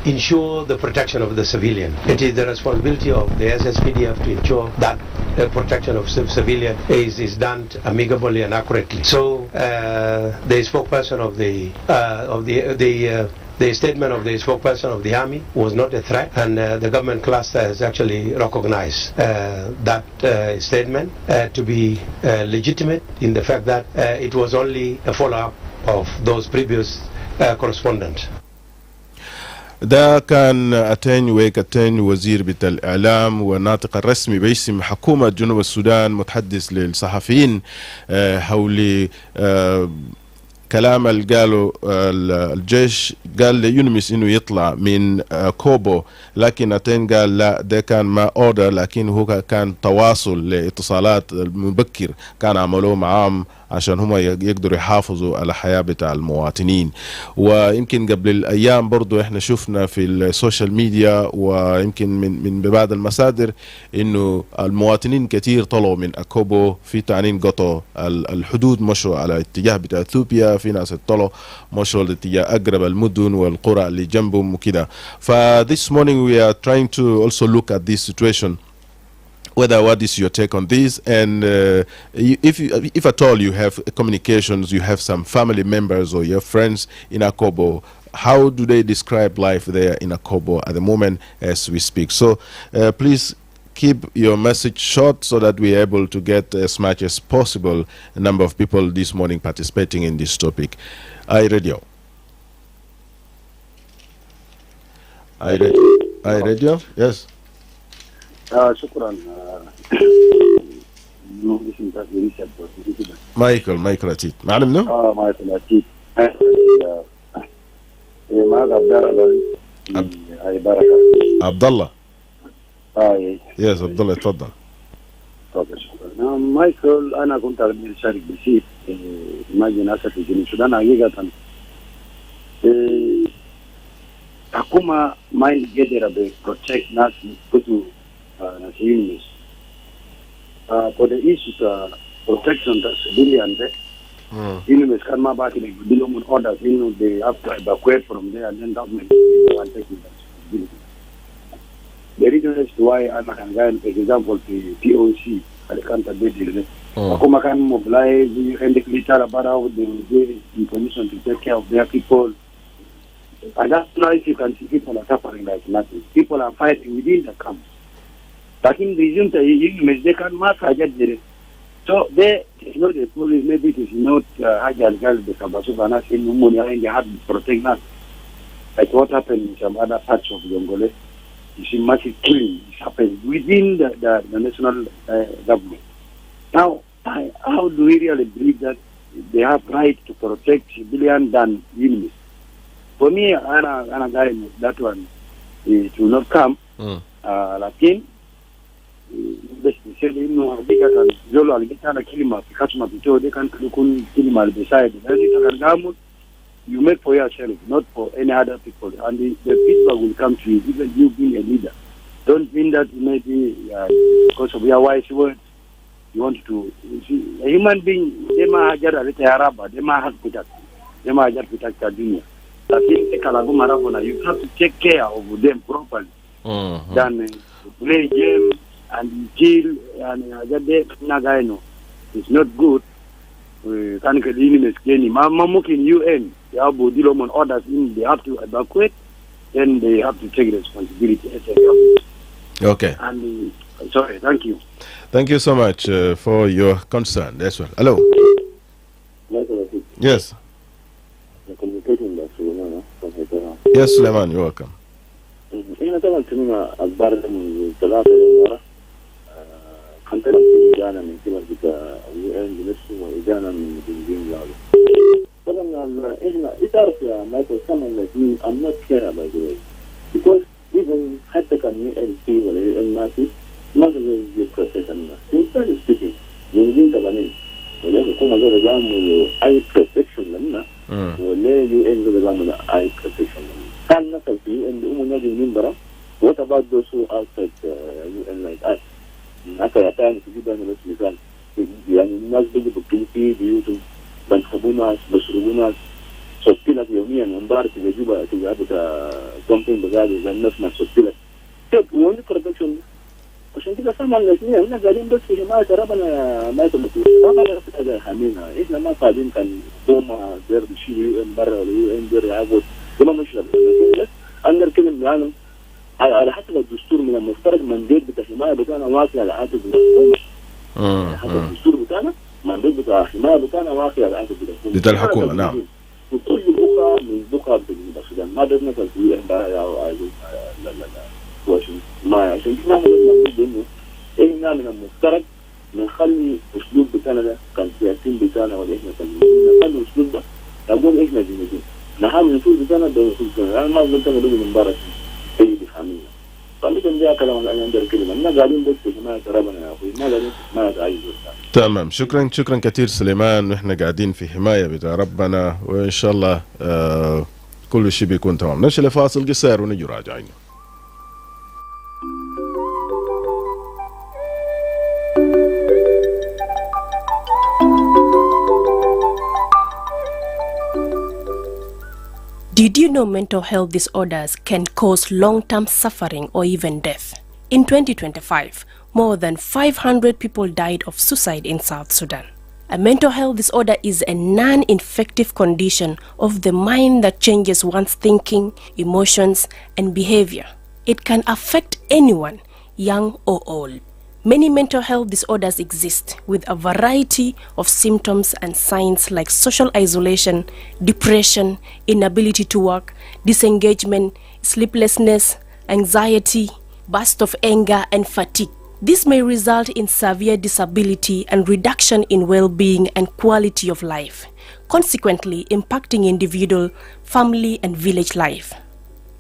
ensure the protection of the civilian. It is the responsibility of the SSPDF to ensure that the protection of civilian is done amicably and accurately. So the spokesperson of the statement of the spokesperson of the army was not a threat, and the government cluster has actually recognized that statement to be legitimate in the fact that it was only a follow-up of those previous correspondence. ده كان أتين وزير بتاع الإعلام والناطق الرسمي باسم حكومة جنوب السودان متحدث للصحفيين حول كلام اللي قالوا الجيش قال ليونمس انه يطلع من كوبو، لكن أتين قال لا ده كان ما اوردر، لكن هو كان تواصل لاتصالات مبكر كان عملوه معهم عشان هم يقدروا يحافظوا على حياة بتاع المواطنين. ويمكن قبل الأيام برضو احنا شفنا في السوشيال ميديا ويمكن من بعض المصادر انه المواطنين كتير طلعوا من أكوبو في تعنين قطعوا الحدود، مشوا على اتجاه بتاع اثيوبيا، في ناس طلعوا مشوا لاتجاه أقرب المدن والقرى اللي جنبهم وكده. This morning we are trying to also look at this situation, whether what is your take on this, and if at all you have communications, you have some family members or your friends in Akobo, how do they describe life there in Akobo at the moment as we speak? So please keep your message short so that we are able to get as much as possible a number of people this morning participating in this topic. iRadio. iRadio, yes. شكرا. مايكل أتيت معلم منو؟ مايكل أتيت. معك عبد الله. يس عبد الله تفضل. طيب شكرا. مايكل أنا كنت أشارك بسيط ما جناسة في جنوب السودان حقيقة حكومة ما يقدر بروتكت ناس كتو ناس UNMISS. For the issue of protection of civilians, UNMISS can not back in the orders, they have to evacuate from there and then government will take responsibility. The reason is why I'm a for example, the POC, I can't agree. Akuma can mobilize and declare about how they will give information to take care of their people. And that's why if you can see people are suffering like nothing. People are fighting within the camp. But in the junta, they can mass target there. So they, it's not the police, maybe it is not Hajjal Gal, the Kabasubanas, in Mumunia, and they have to protect us. Like what happened in some other parts of Yongole. You see massive killing is happening within the national government. Now, how do we really believe that they have right to protect civilians than UNMISS? For me, I'm a guy that one, it will not come. Lakin, especially in Africa, and Zolo Algitana Kilima, Kachma Pito, they can Kilima beside the Gamu, you make for yourself, not for any other people. And the feedback will come to you, even you being a leader. Don't mean that maybe because of your wise words, you want to. See, a human being, they might have they might have protect the dunya. You have to take care of them properly. Then play game and kill and it's not good. Can in UN, they have orders in, they have to evacuate, then they have to take responsibility as a government. Okay. And sorry, thank you. Thank you so much for your concern. That's well. Hello. Yes. Yes, Suleiman, you're welcome. أنا طبعا سمعنا أخبار من ثلاثة مرة كنت إجانا من قبل بتاع UN بنفسه وإجانا من بنزين لابو طبعا إحنا تعرف يا مايكل كمان لكن I'm not care by the way because even حتى كان UN ولا UN ما في ما في يبرسيت الناس simply speaking بنزين تبانين ولا يكون هذا جامو أي protection لنا ولا UN جامو أي protection لنا كان مثل في UN نجي من برا what about those who outside UN like us حتى يعني تجيب أنا بس مثال يعني الناس بيجوا في بيوتهم بنخبوا ناس بشربوا ناس صوتيلك يوميا مبارك تجيبها تجيبها كومبين بغالي زي الناس ما صوتيلك طيب وين البرودكشن عشان كده سامع الاثنين احنا قاعدين بس في حماية ربنا ما يتمكن ما قاعدين حامينها احنا ما قاعدين كان دوما دير بشيل UN برا ولا UN دير يعبد ده ما مش لكن بس أنا نتكلم العالم على حسب الدستور من المفترض منديل بتاع حماية بتاعنا واقع على عاتق الحكومة حسب الدستور بتاعنا منديل بتاع حماية بتاعنا واقع على عاتق الحكومة نعم وكل بقعة من بقعة بجنوب السودان ما بدنا تسويق امبارح أو لا واشنطن ما عشان كده نقول إنه إحنا من المفترض نخلي أسلوب بتاعنا ده كان سياسيين بتاعنا ولا إحنا كان نخلي الأسلوب ده نقول إحنا جنوبين نحاول نفوز بتاعنا أنا ما قلت أنا من امبارح أي بحامية فلكن ده كلام أنا عندي الكلمة إحنا قاعدين بس في حماية ربنا يا أخوي ما قاعدين في حماية عايز تمام شكرا كثير سليمان نحن قاعدين في حماية بتاع ربنا وإن شاء الله كل شيء بيكون تمام نمشي لفاصل قصير ونجي راجعين Did you know mental health disorders can cause long-term suffering or even death? In 2025, more than 500 people died of suicide in South Sudan. A mental health disorder is a non-infective condition of the mind that changes one's thinking, emotions, and behavior. It can affect anyone, young or old. Many mental health disorders exist with a variety of symptoms and signs like social isolation, depression, inability to work, disengagement, sleeplessness, anxiety, burst of anger, and fatigue. This may result in severe disability and reduction in well-being and quality of life, consequently impacting individual, family, and village life.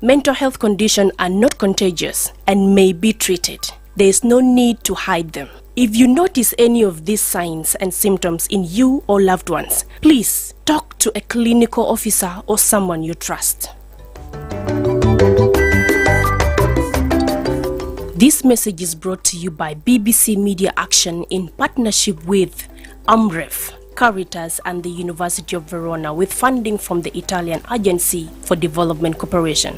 Mental health conditions are not contagious and may be treated. There is no need to hide them. If you notice any of these signs and symptoms in you or loved ones, please talk to a clinical officer or someone you trust. This message is brought to you by BBC Media Action in partnership with AMREF, Caritas and the University of Verona with funding from the Italian Agency for Development Cooperation.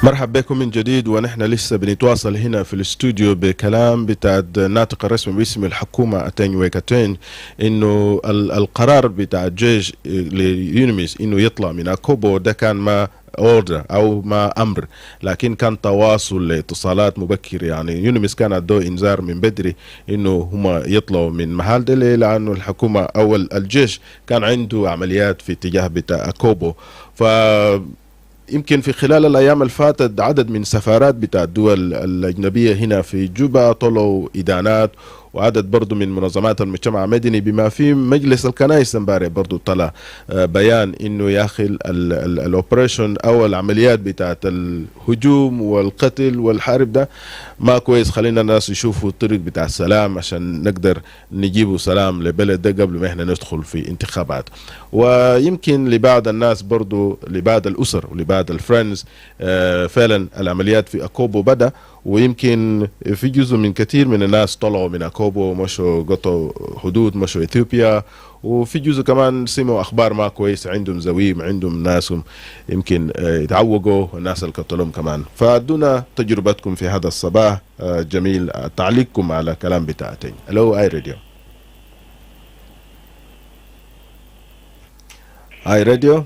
مرحبا بكم من جديد ونحن لسه بنتواصل هنا في الاستوديو بكلام بتاع الناطق الرسمي باسم الحكومة أتين ويكاتين إنه القرار بتاع الجيش ليونيميس إنه يطلع من أكوبو ده كان ما اوردر او ما امر لكن كان تواصل لاتصالات مبكر يعني يونيميس كان ادوا انذار من بدري انه هم يطلعوا من محل دلي لانه الحكومة او الجيش كان عنده عمليات في اتجاه بتاع أكوبو ف يمكن في خلال الأيام الفاتت عدد من سفارات بتاع الدول الأجنبية هنا في جوبا طلعوا إدانات وعدد برضو من منظمات المجتمع المدني بما في مجلس الكنائس امبارح برضو طلع بيان انه يا اخي الاوبريشن او العمليات بتاعت الهجوم والقتل والحرب ده ما كويس. خلينا الناس يشوفوا الطريق بتاع السلام عشان نقدر نجيبوا سلام لبلد ده قبل ما احنا ندخل في انتخابات. ويمكن لبعض الناس برضو لبعض الاسر ولبعض الفريندز فعلا العمليات في اكوبو بدأ، ويمكن في جزء من كثير من الناس طلعوا من اكوبو ومشوا قطعوا حدود مشوا اثيوبيا، وفي جزء كمان سمعوا اخبار ما كويس عندهم زويم عندهم ناسهم يمكن يتعوقوا والناس اللي قتلهم كمان. فادونا تجربتكم في هذا الصباح جميل تعليقكم على كلام بتاعتين. الو اي راديو. اي راديو.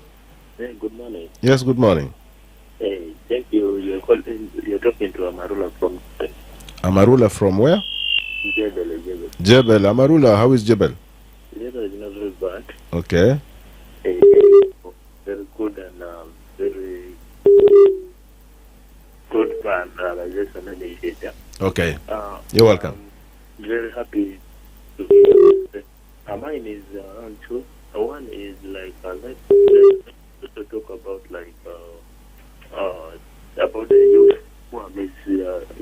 Good morning. Yes, good morning. Thank you. You're talking to Amarula from Amarula from where? Jebel. Jebel. Amarula, how is Jebel? Jebel is not very bad. Okay. Very good and very good plan realization initiative. Okay. You're welcome. Very happy to hear. Mine is on two. One is like let's talk about like about the youth who are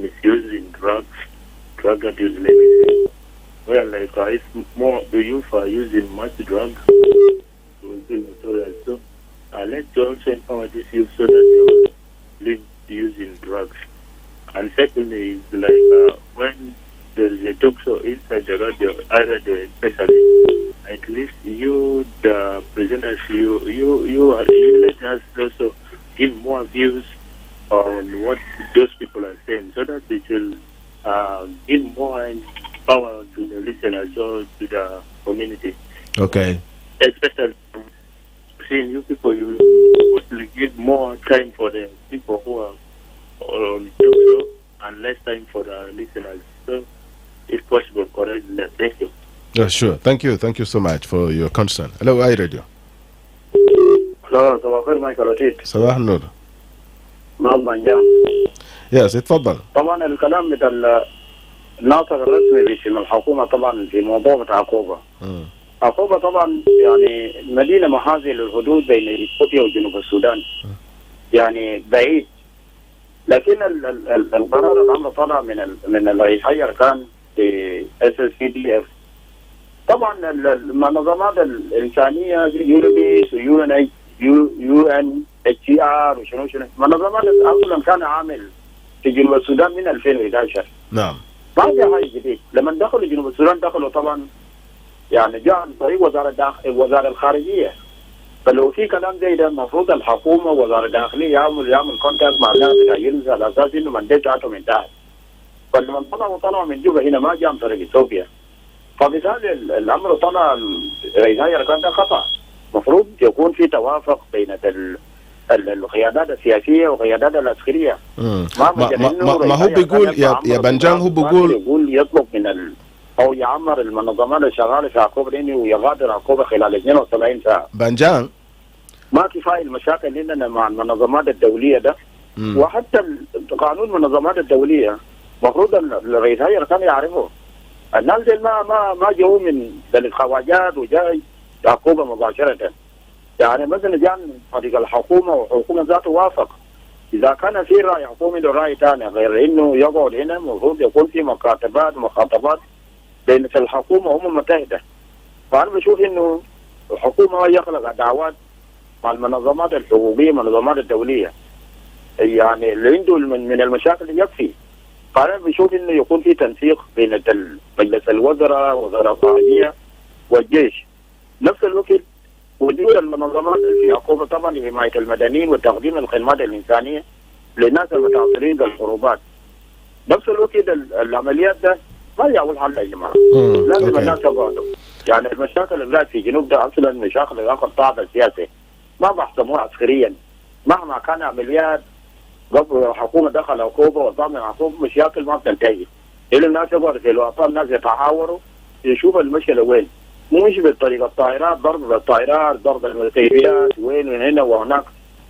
misusing drug abuse, let me say. Well, like it's more the youth are using much drugs to be notorious. So let's also empower this youth so that they will leave using drugs. And secondly, is like when there is a talk show inside the radio, especially, at least you, the presenters, you let us also give more views on what those people are saying, so that it will give more power to the listeners or to the community. Okay. Especially seeing you people, you mostly give more time for the people who are on the show and less time for the listeners. So, if possible, correct that. Thank you. Sure. Thank you so much for your concern. Hello, I radio. Hello, صباح الخير مايكل أتيت. صباح النور. نعم بنجام. Yes, اتفضل. طبعا الكلام بتاع الناطق الرسمي باسم الحكومة طبعا في موضوع بتاع عقوبة. عقوبة طبعا يعني مدينة محاذية للحدود بين إثيوبيا وجنوب السودان. يعني بعيد. لكن القرار الأمر طلع من الرئيس هير كان في SSCDF. طبعا المنظمات الإنسانية يونيس UNHCR وشنو منظمات أصلا كان عامل في جنوب السودان من 2011. نعم. ما جاء حاجة جديد. لما دخلوا جنوب السودان دخلوا طبعا يعني جاء عن طريق وزارة الخارجية. فلو في كلام زي ده المفروض الحكومة وزارة الداخلية يعمل كونتاكت مع الناس ينزل على أساس إنه منديت بتاعتهم انتهت. فلما طلعوا من جوبا هنا ما جاء عن طريق إثيوبيا. فبالتالي الامر طلع رئيس هيئه كان ده خطا. المفروض يكون في توافق بين القيادات السياسيه والقيادات العسكريه. ما هو بيقول يا بنجان هو بيقول يطلب من او يعمر المنظمات اللي شغاله في عقوبه لانه ويغادر عقوبه خلال 72 ساعه. بنجان ما كفايه المشاكل عندنا مع المنظمات الدوليه ده. وحتى قانون المنظمات الدوليه المفروض الرئيس هيئه كان يعرفه. الناس ما جاوا من الخواجات وجاي عقوبه مباشره. يعني مثلا جاء طريق الحكومه والحكومه ذاته وافق. اذا كان في راي حكومي له راي ثاني غير انه يقعد هنا المفروض يكون في مخاطبات بين الحكومه وامم المتحده. فانا بشوف انه الحكومه يخلق دعوات مع المنظمات الحقوقيه المنظمات الدوليه. يعني اللي عنده من المشاكل يكفي. فأنا بشوف إنه يكون في تنسيق بين مجلس الوزراء ووزارة الخارجية والجيش. نفس الوقت وجود المنظمات في عقوبة طبعا لحماية المدنيين وتقديم الخدمات الإنسانية للناس المتعرضين للحروبات. نفس الوقت العمليات ده ما يعول حل يا جماعة. لازم الناس يقعدوا. يعني المشاكل اللي في جنوب ده أصلا مشاكل ياخذ طابع سياسي. ما بحسموها عسكريا. مهما كان عمليات قبل الحكومة دخل عقوبة وطعم عقوبة مشاكل ما بتنتهي. إلى الناس يقعدوا في الوطن الناس يتحاوروا يشوفوا المشكلة وين. مش بالطريقة الطائرات ضرب بالطائرات ضرب المركبيات وين هنا وهناك.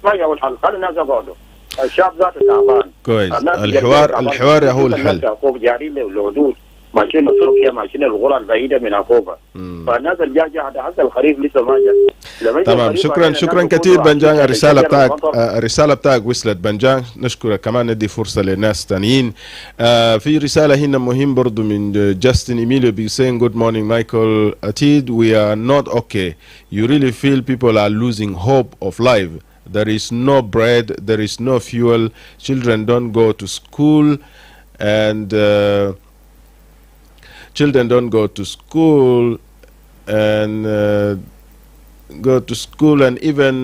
ما يعول الحل. خلي الناس يقعدوا. الشعب ذاته تعبان. كويس. الحوار هو الحل. عقوبة جارية للحدود ماشيين تركيا ماشيين القرى البعيده من عقوبه فالناس الجايه حتى الخريف لسه ما جاء. تمام شكرا كثير بنجان. الرساله بتاعك وصلت بنجان. نشكرك كمان. ندي فرصه لناس ثانيين. في رساله هنا مهم برضو من جاستن ايميليو saying good morning Michael Atit, we are not okay. You really feel people are losing hope of life. There is no bread, there is no fuel, children don't go to school, and children don't go to school and even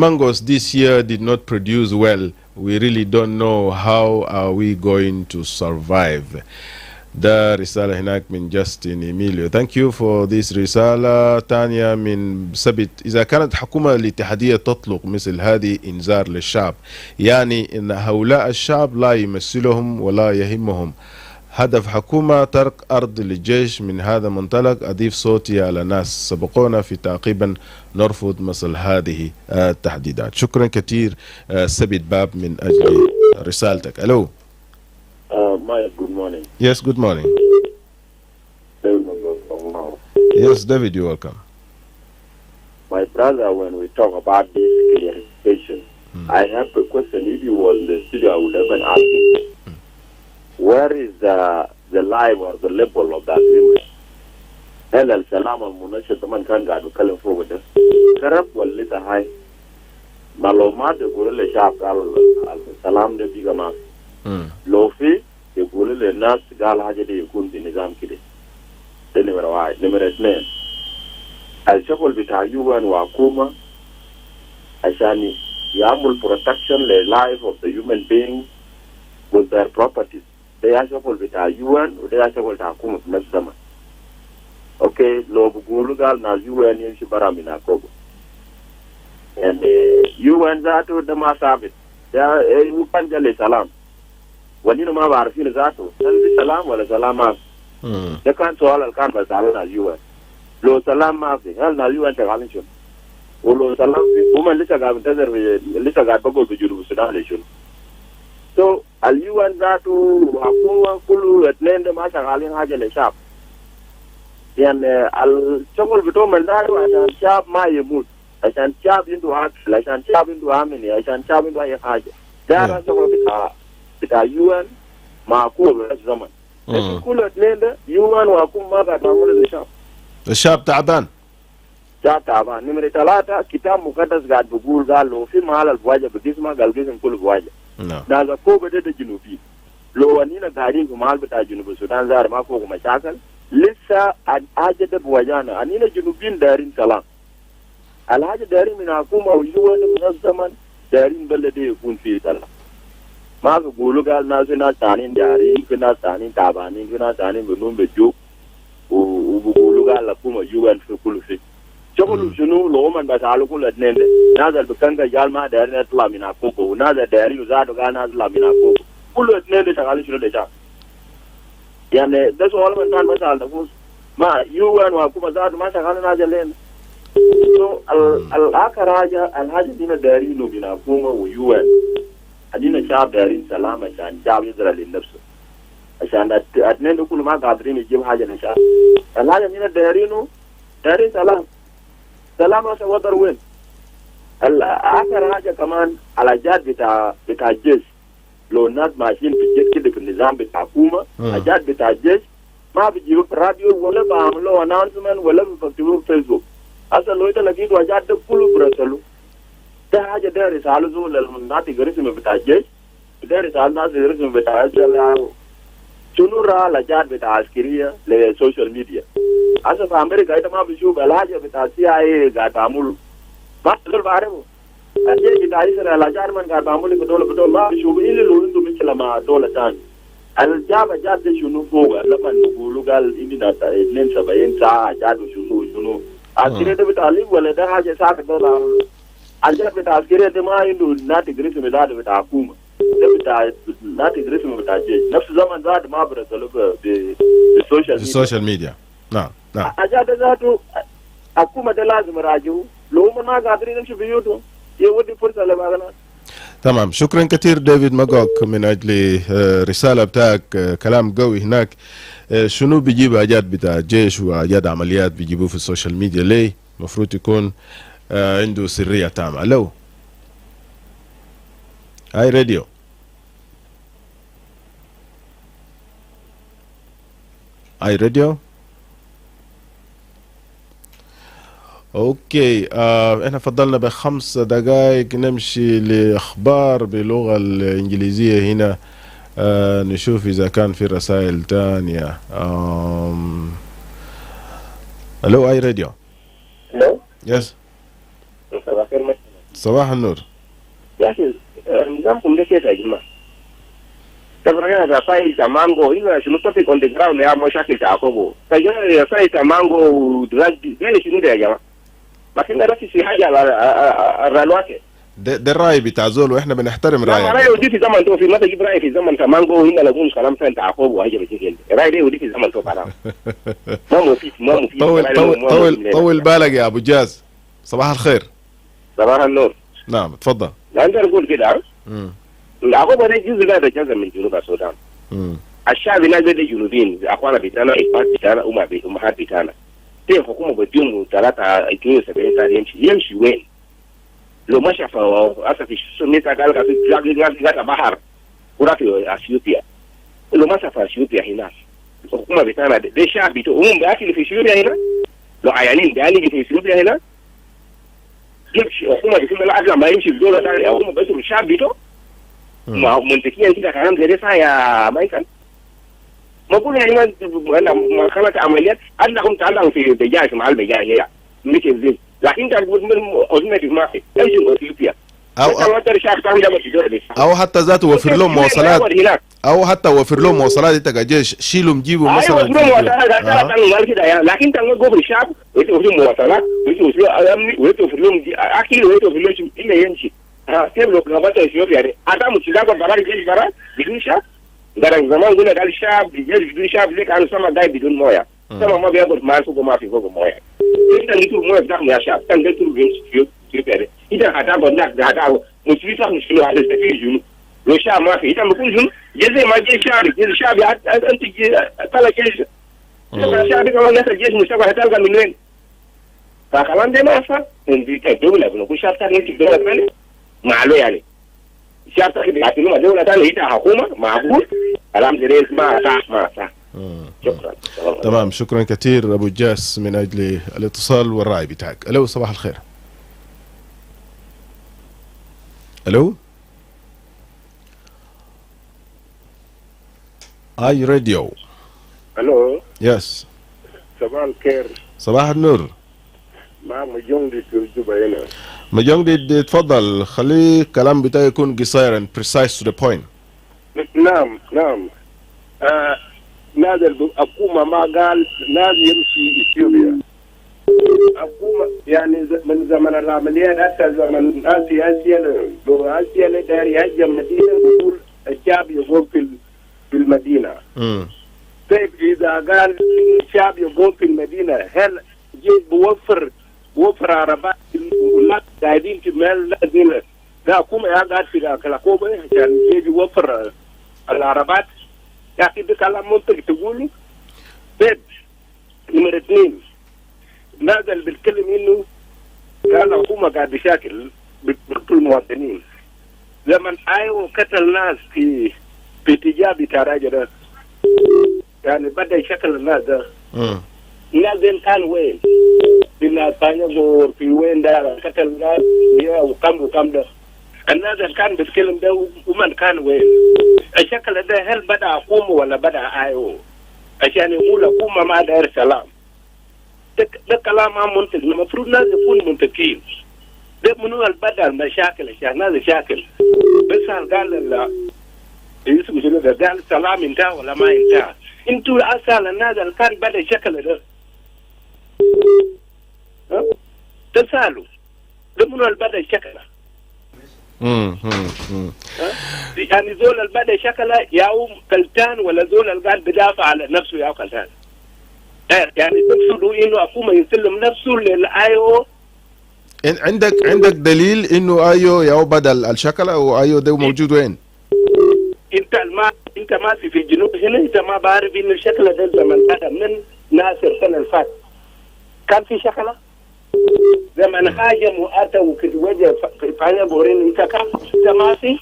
mangoes this year did not produce well. We really don't know how are we going to survive. ده رسالة هناك من جاستن إيميليو. Thank you for this رسالة تانية من سبت. إذا كانت حكومة الاتحادية تطلق مثل هذه إنذار للشعب، يعني إن هؤلاء الشعب لا يمثلهم ولا يهمهم. هدف حكومة ترك أرض للجيش. من هذا منطلق أضيف صوتي على ناس سبقونا في تعقيبا نرفض مثل هذه التحديدات. شكرا كثير سبت باب من أجل رسالتك. ألو. Mike, good morning. Yes, good morning. Yes, David, you're welcome. My brother, when we talk about this clarification, I have a question. If you were in the studio, I would have been asking, where is the live or the level of the agreement? Helal salam al munasha taman kan ga dukalin forward. Karab walita hai. Maloma de gurele shaf al salam de bigama. Lofi يقول للناس قال حاجة دي يكون في نظام كده. ده نمرة واحد. نمرة اثنين الشغل بتاع UN وحكومة عشان يعمل protection لlife of the human being with their properties. ده شغل بتاع UN وده شغل بتاع حكومة في نفس الزمن. اوكي لو بيقولوا قال ناس UN يمشي برا من عقوبة. يعني UN ذاته ده ما ثابت. ده يمكن جل سلام. ولينا ما بعرفين ذاته هل في سلام ولا سلام ما في. ده كان سؤال اللي كان بسألنا اليوان. لو سلام ما في هل اليوان شغالين شنو؟ ولو سلام في هم لسه قاعد منتظر لسه قاعد بقول بجنوب السودان ليش شنو؟ so اليوان ذاته وحكومة كله اثنين ده ما شغالين حاجة للشعب. يعني الشغل بتوعهم ذاته عشان الشعب ما يموت، عشان الشعب عنده أكل، عشان الشعب عنده أمن، عشان الشعب عنده أي حاجة. ده الشغل بتاع UN معقول بهذا الزمن. لكن كل اثنين ده UN وحكومة ما قاعد معمول للشعب. الشعب تعبان. الشعب تعبان. نمرة ثلاثة كتاب مقدس قاعد بقول قال لو في محل الفواجه بجسمه قال جسم كل فواجه. ناس كوبا ده جنوبي. لو أنينا قاعدين في محل بتاع جنوب السودان زار ما فوق مشاكل لسه حاجة ده بواجهنا. أنينا جنوبيين دارين سلام. الحاجة دارين من حكومة ويون من الزمن دارين بلده يكون فيه سلام. ما بيقولوا قال ناس ثانيين دارين في ناس ثانيين تعبانين في ناس ثانيين بدون بيجوك وبيقولوا قال لكم يوان في كل شيء. شغلوا شنو لو من بسالوا كل اثنين ناس اللي بكن قال ما دارين يطلع من عقوبه وناس دارين وزادوا قال ناس يطلع من عقوبه كل اثنين شغالين شنو ده يعني ده سؤال من كان بسال تفوز ما يوان وحكومه زادوا ما شغالين ناس لين الآخر حاجه الحاجه دينا دارين من عقوبه ويوان أدينا شعب دارين سلام عشان شعب يزرع لنفسه عشان اثنين كل ما قادرين يجيب حاجة للشعب. الحاجة دينا دارين سلام هذا وضر وين. آخر حاجة كمان على جاد بتاع الجيش لو الناس ماشيين في الجيش كده في النظام بتاع حكومة الجاد بتاع الجيش ما بيجيبوا في راديو ولا بعملوا announcement ولا بيكتبوا في فيسبوك. أصلا لو تلاقيه وجاد ده كله برسله. ده حاجة ده رسالة زول للناتج الرسمي بتاع الجيش ده رسالة الناتج الرسمي بتاع الجيش شنو رأى لجات بتاع عسكرية للسوشيال ميديا. أصلا في أمريكا إذا ما بيشوف الحاجة بتاع CIA قاعد تعمل ما تقدر بعرفه. الجيش بتاع إسرائيل لجات من قاعد تعمل بدولة ما بيشوف إلا لو عنده مشكلة مع دولة ثانية. الجاب جات ده شنو فوق لما نقولوا قال إننا 72 ساعة جات شنو عسكرية ده بتعلم ولا ده حاجة ساكت ده الجاب بتاع عسكرية ده ما عنده ناتج رسمي ده بتاع حكومة ده بتاع ناتج رسمي بتاع الجيش نفس الزمن ذات ما برسلوا بالسوشيال ميديا. نعم الجاب ذاته حكومة ده لازم يراجعوا لو هم ما قادرين يمشوا بيوتهم يودي فرصة لبعضنا. تمام شكرا كثير ديفيد ماجوك من أجل رسالة بتاعك كلام قوي هناك. شنو بيجيب حاجات بتاع جيش وحاجات عمليات بيجيبوه في السوشيال ميديا ليه؟ المفروض يكون عنده سرية تامة. لو هاي راديو هاي راديو اوكي. احنا فضلنا ب5 دقائق نمشي لاخبار باللغة الانجليزية هنا. نشوف اذا كان في رسائل تانية. الو اي راديو. الو يس صباح الخير. صباح النور. يا اخي نظامكم ده كيف يا جماعه؟ تفرقنا رسائل مانجو إلا شنو topic on the ground يا مشاكل تعقبه. فجأة رسائل مانجو دراج ده شنو ده يا جماعه؟ لكن ده في حاجه على الواقع. ده الرأي بتاع زول واحنا بنحترم رأيه. رأيه ودي في زمن تو في ما تجيب رأي في زمن مانجو هنا لقون كلام ثاني تعقبه وحاجه بتجي. رأي ده ودي في زمن تو كلام. ما مفيد. طول بالك يا ابو جاز. صباح الخير. صباح النور. نعم اتفضل. لا انت تقول كده. العقوبة ده جزء لا يتجزأ من جنوب السودان. الشعب نازل الجنوبيين اخوانا بتاعنا اخوات بتاعنا امهات بتاعنا. تي الحكومة بديهم 72 ساعة يمشي وين؟ لو مشى في اسف السنة قال في بحر ورا في اثيوبيا. لو مشى في اثيوبيا هنا الحكومة بتاعنا ده شعب بتاعهم بياكل في اثيوبيا هنا. لو عيانين بيعالج في اثيوبيا هنا. يمشي الحكومة بتاعنا لا ما يمشي في دولة ثانية الحكومة بس الشعب بتاعه. ما منطقيا كده كلام زي ده يا مايكل. ما بقول يعني ما خلت عمليات انهم تعلموا في دجاج مع الدجاج هي مش زين لكن تقول من اوزمتيك ما في ايش اثيوبيا او حتى ذاته وفر لهم مواصلات او حتى وفر لهم مواصلات انت كجيش شيلوا مجيبوا مثلا لكن تقول الشعب وتوفر مواصلات وتوفر لهم اكل وتوفر لهم الا يمشي كيف لو كبرت اثيوبيا يعني ادم تشاغل برا جيش برا بدون شعب درن زمان قلنا قال الشعب بيجي بدون شعب ليك انا سما جاي بدون مويه سما ما بياخد معاه فوق ما في فوق مويه انت اللي تقول مويه بتاعهم يا شعب كان قلت له في اثيوبيا اذا هتعمل هذا مشكله مش له على السفير لو شعب ما في اذا بكون جن جزء ما جيش شعب الشعب انت طلع جيش الشعب كمان الناس الجيش مستقبل هتلقى من وين فكلام ده ما صار في الدوله بنقول شعب ثاني في دوله ثانيه معلو يعني الشعب ثاني بيعتبروها دوله ثانيه هي حكومه معقول كلام زي ده ما صح شكرا تمام شكرا كثير ابو جاس من اجل الاتصال والراي بتاعك. الو صباح الخير. الو اي راديو. الو يس صباح الخير. صباح النور. مع مجونجي في الجوبة هنا. مجونجي تفضل خلي الكلام بتاعي يكون قصير and precise to the point. نعم نازل حكومة ما قال نازل يمشي اثيوبيا. حكومة يعني من زمن العمليات حتى زمن آسيا داري يهجم مدينة بيقول الشعب يقوم في المدينة. طيب إذا قال الشعب يقوم في المدينة هل جيب بوفر عربات والناس قاعدين في مال لازم ده حكومة يا قاعد في الحكومة عشان يجي يوفر العربات يا أخي ده كلام منطقي تقوله. طيب نمرة 2 نازل بيتكلم إنه كان الحكومة قاعد بشاكل بتقتل المواطنين لما أيوه قتل ناس في اتجاه بتاع ده يعني بدأ يشكل الناس ده الناس دين كان وين؟ في الناس ثانية في وين ده قتل الناس وكم ده الناس اللي كان بيتكلم ده ومن كان وين؟ الشكل ده هل بدأ حكومة ولا بدأ أيوه عشان يقول حكومة ما داير سلام ده كلام ما منطق المفروض الناس يكونوا منطقيين ده منو البدأ المشاكل عشان الناس يشاكل بس قال لا يسوي شنو ده قال سلام انتهى ولا ما انتهى انتوا اسال الناس اللي كان بدا شكل ده تسالوا ده منو اللي بدا شكله يعني زول اللي بدا شكله ياو كلتان ولا زول اللي قاعد بدافع على نفسه ياو كلتان يعني تقصدوا انه حكومه يسلم نفسه للايو عندك دليل انه ايو ياو بدا الشكل او ايو ده موجود وين؟ انت ما انت ما في الجنوب هنا انت ما بعرف انه الشكل ده زمن هذا من ناصر سنه الفات كان في شكله زمن هاجم واتى وكتوجه فانا بورين انت كان انت ما في.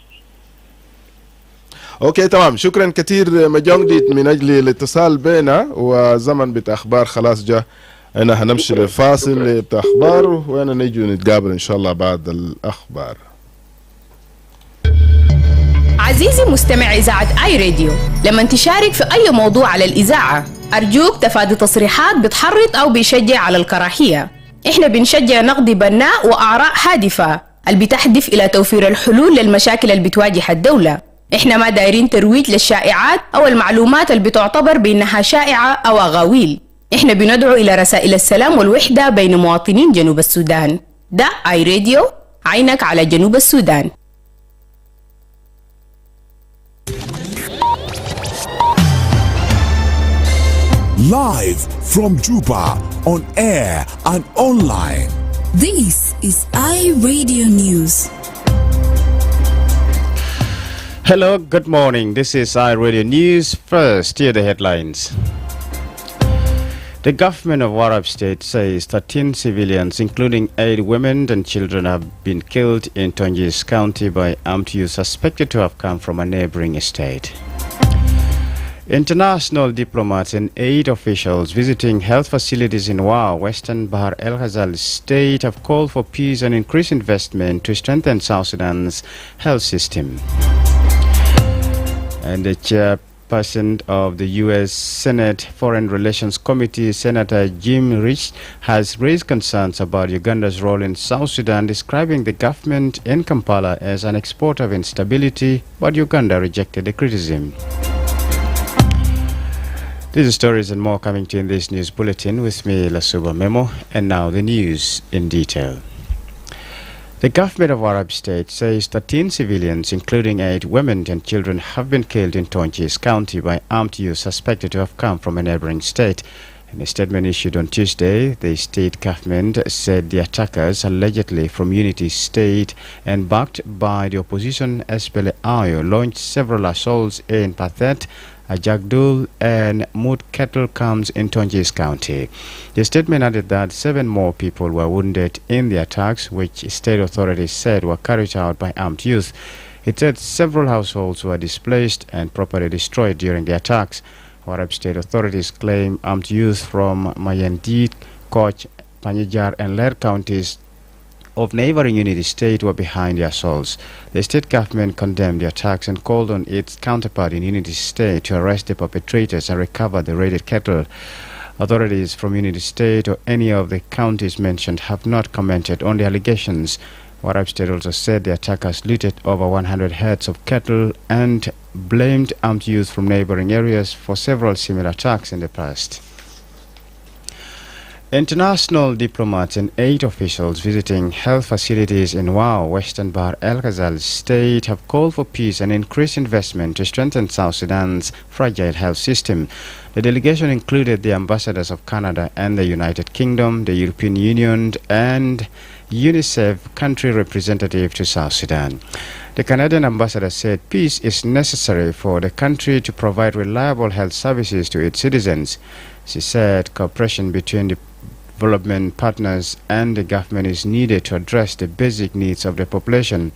اوكي تمام، شكرا كثير مجونجي من اجل الاتصال بينا، وزمن بتاع اخبار خلاص جاء، انا هنمشي لفاصل بتاع اخبار وانا نيجي نتقابل ان شاء الله بعد الاخبار. عزيزي مستمع إذاعة آي راديو، لما تشارك في أي موضوع على الإذاعة أرجوك تفادي تصريحات بتحرض أو بيشجع على الكراهية. إحنا بنشجع نقد بناء وآراء هادفة اللي بتهدف إلى توفير الحلول للمشاكل اللي بتواجه الدولة. إحنا ما دايرين ترويج للشائعات أو المعلومات اللي بتعتبر بأنها شائعة أو أغاويل. إحنا بندعو إلى رسائل السلام والوحدة بين مواطنين جنوب السودان. ده آي راديو، عينك على جنوب السودان. Live from Juba, on air and online. This is iRadio News. Hello, good morning. This is iRadio News. First, here are the headlines. The government of Warab State says 13 civilians, including 8 women and children, have been killed in Tonjis County by armed youth suspected to have come from a neighboring state. International diplomats and aid officials visiting health facilities in Wau, Western Bahar El Ghazal state, have called for peace and increased investment to strengthen South Sudan's health system. And the chairperson of the U.S. Senate Foreign Relations Committee, Senator Jim Rich, has raised concerns about Uganda's role in South Sudan, describing the government in Kampala as an exporter of instability, but Uganda rejected the criticism. These stories and more coming to you in this news bulletin with me, Lasuba Memo, and now the news in detail. The government of Arab State says 13 civilians, including 8 women and children, have been killed in Tonjis County by armed youth suspected to have come from a neighboring state. In a statement issued on Tuesday, the state government said the attackers, allegedly from Unity State and backed by the opposition SPLA Ayo, launched several assaults in Pathet, Ajagdul and Mood Kettle camps in Tonjis County. The statement added that 7 more people were wounded in the attacks, which state authorities said were carried out by armed youth. It said several households were displaced and property destroyed during the attacks. Arab state authorities claim armed youth from Mayandit, Koch, Panjjar and Ler counties of neighboring Unity State were behind the assaults. The state government condemned the attacks and called on its counterpart in Unity State to arrest the perpetrators and recover the raided cattle. Authorities from Unity State or any of the counties mentioned have not commented on the allegations. Warab State also said the attackers looted over 100 heads of cattle and blamed armed youth from neighboring areas for several similar attacks in the past. International diplomats and aid officials visiting health facilities in Wau, Western Bahar El Ghazal state, have called for peace and increased investment to strengthen South Sudan's fragile health system. The delegation included the ambassadors of Canada and the United Kingdom, the European Union, and UNICEF country representative to South Sudan. The Canadian ambassador said peace is necessary for the country to provide reliable health services to its citizens. She said cooperation between the development partners and the government is needed to address the basic needs of the population.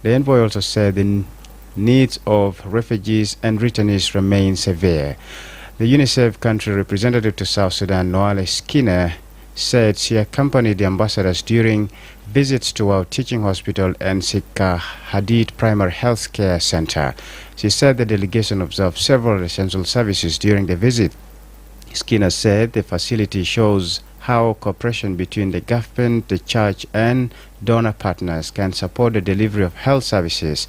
The envoy also said the needs of refugees and returnees remain severe. The UNICEF country representative to South Sudan, Noale Skinner, said she accompanied the ambassadors during visits to our teaching hospital and Sikka Hadid Primary Health Care Center. She said the delegation observed several essential services during the visit. Skinner said the facility shows how cooperation between the government, the church, and donor partners can support the delivery of health services.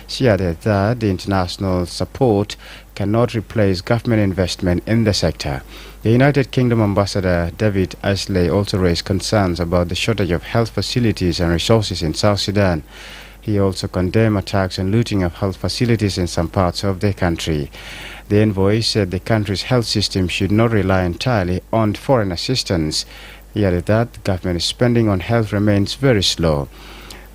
She added that the international support cannot replace government investment in the sector. The United Kingdom Ambassador David Ashley also raised concerns about the shortage of health facilities and resources in South Sudan. He also condemned attacks and looting of health facilities in some parts of the country. The envoy said the country's health system should not rely entirely on foreign assistance. He added that government spending on health remains very slow.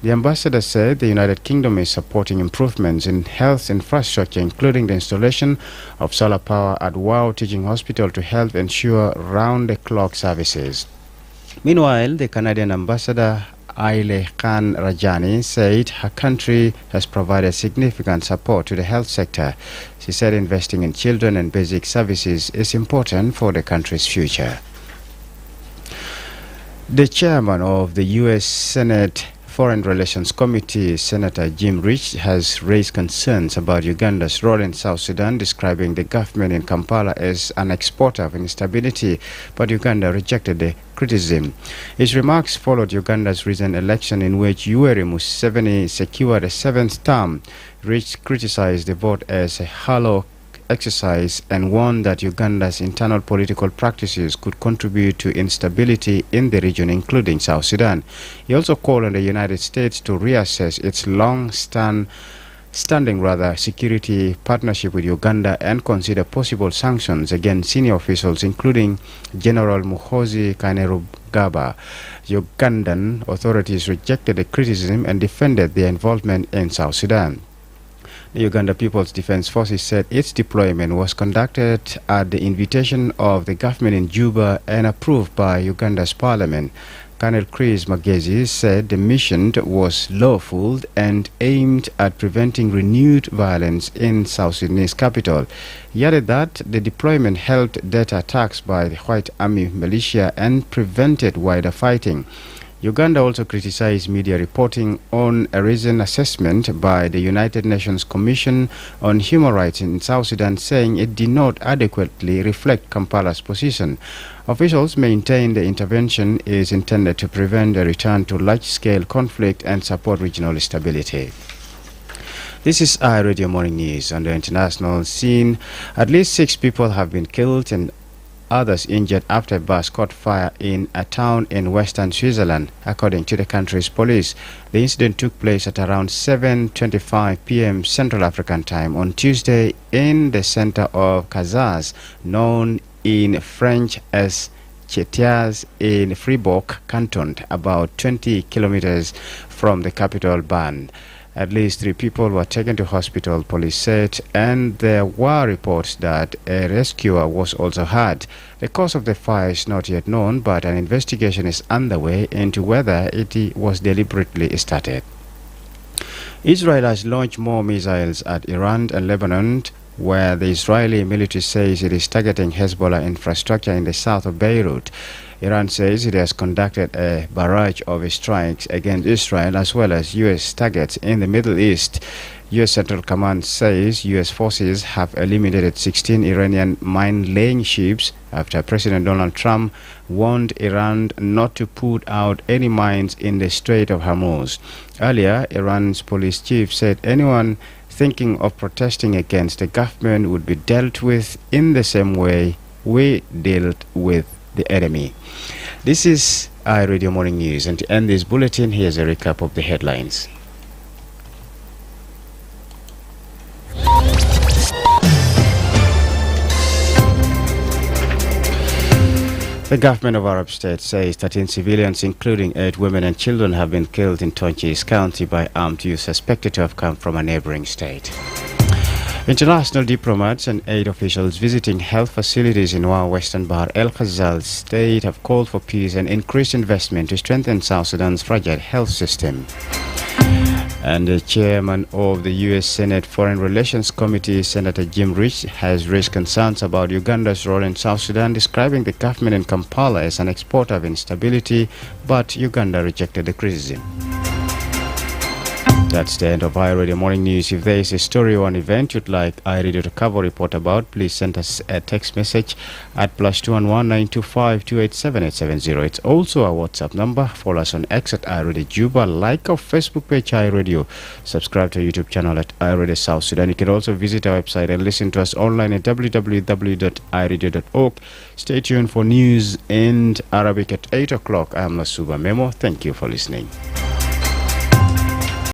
The ambassador said the United Kingdom is supporting improvements in health infrastructure, including the installation of solar power at Wow Teaching Hospital to help ensure round-the-clock services. Meanwhile, the Canadian ambassador Aile Khan Rajani said her country has provided significant support to the health sector. She said investing in children and basic services is important for the country's future. The chairman of the U.S. Senate Foreign Relations Committee, Senator Jim Rich, has raised concerns about Uganda's role in South Sudan, describing the government in Kampala as an exporter of instability, but Uganda rejected the criticism. His remarks followed Uganda's recent election in which Yoweri Museveni secured a 7th term. Rich criticized the vote as a hollow exercise and warned that Uganda's internal political practices could contribute to instability in the region, including South Sudan. He also called on the United States to reassess its long-standing security partnership with Uganda and consider possible sanctions against senior officials, including General Muhoozi Kainerugaba. Ugandan authorities rejected the criticism and defended their involvement in South Sudan. The Uganda People's Defense Forces said its deployment was conducted at the invitation of the government in Juba and approved by Uganda's parliament. Colonel Chris Magezi said the mission was lawful and aimed at preventing renewed violence in South Sudanese capital. He added that the deployment helped deter attacks by the White Army militia and prevented wider fighting. Uganda also criticized media reporting on a recent assessment by the United Nations Commission on Human Rights in South Sudan, saying it did not adequately reflect Kampala's position. Officials maintain the intervention is intended to prevent a return to large-scale conflict and support regional stability. This is iRadio Morning News. On the international scene, at least 6 people have been killed and others injured after a bus caught fire in a town in western Switzerland, according to the country's police. The incident took place at around 7:25 p.m. Central African Time on Tuesday in the center of Kazaz, known in French as Chetiers in Fribourg Canton, about 20 kilometers from the capital Bern. At least 3 people were taken to hospital, police said, and there were reports that a rescuer was also had. The cause of the fire is not yet known, but an investigation is underway into whether it was deliberately started. Israel has launched more missiles at Iran and Lebanon, where the Israeli military says it is targeting Hezbollah infrastructure in the south of Beirut. Iran says it has conducted a barrage of strikes against Israel as well as U.S. targets in the Middle East. U.S. Central Command says U.S. forces have eliminated 16 Iranian mine-laying ships after President Donald Trump warned Iran not to put out any mines in the Strait of Hormuz. Earlier, Iran's police chief said anyone thinking of protesting against the government would be dealt with in the same way we dealt with the enemy. This is iRadio Morning News, and to end this bulletin, here's a recap of the headlines. The government of Arab states says 13 civilians, including 8 women and children, have been killed in Tonjis County by armed youths suspected to have come from a neighboring state. International diplomats and aid officials visiting health facilities in Western Bahr el Ghazal state have called for peace and increased investment to strengthen South Sudan's fragile health system. And the chairman of the U.S. Senate Foreign Relations Committee, Senator Jim Rich, has raised concerns about Uganda's role in South Sudan, describing the government in Kampala as an exporter of instability, but Uganda rejected the criticism. That's the end of iRadio Morning News. If there is a story or an event you'd like iRadio to cover or report about, please send us a text message at +211 925 287 It's also our WhatsApp number. Follow us on X at iRadio Juba. Like our Facebook page, iRadio. Subscribe to our YouTube channel at iRadio South Sudan. You can also visit our website and listen to us online at www.iradio.org. Stay tuned for news in Arabic at 8 o'clock. I am Nasuba Memo. Thank you for listening.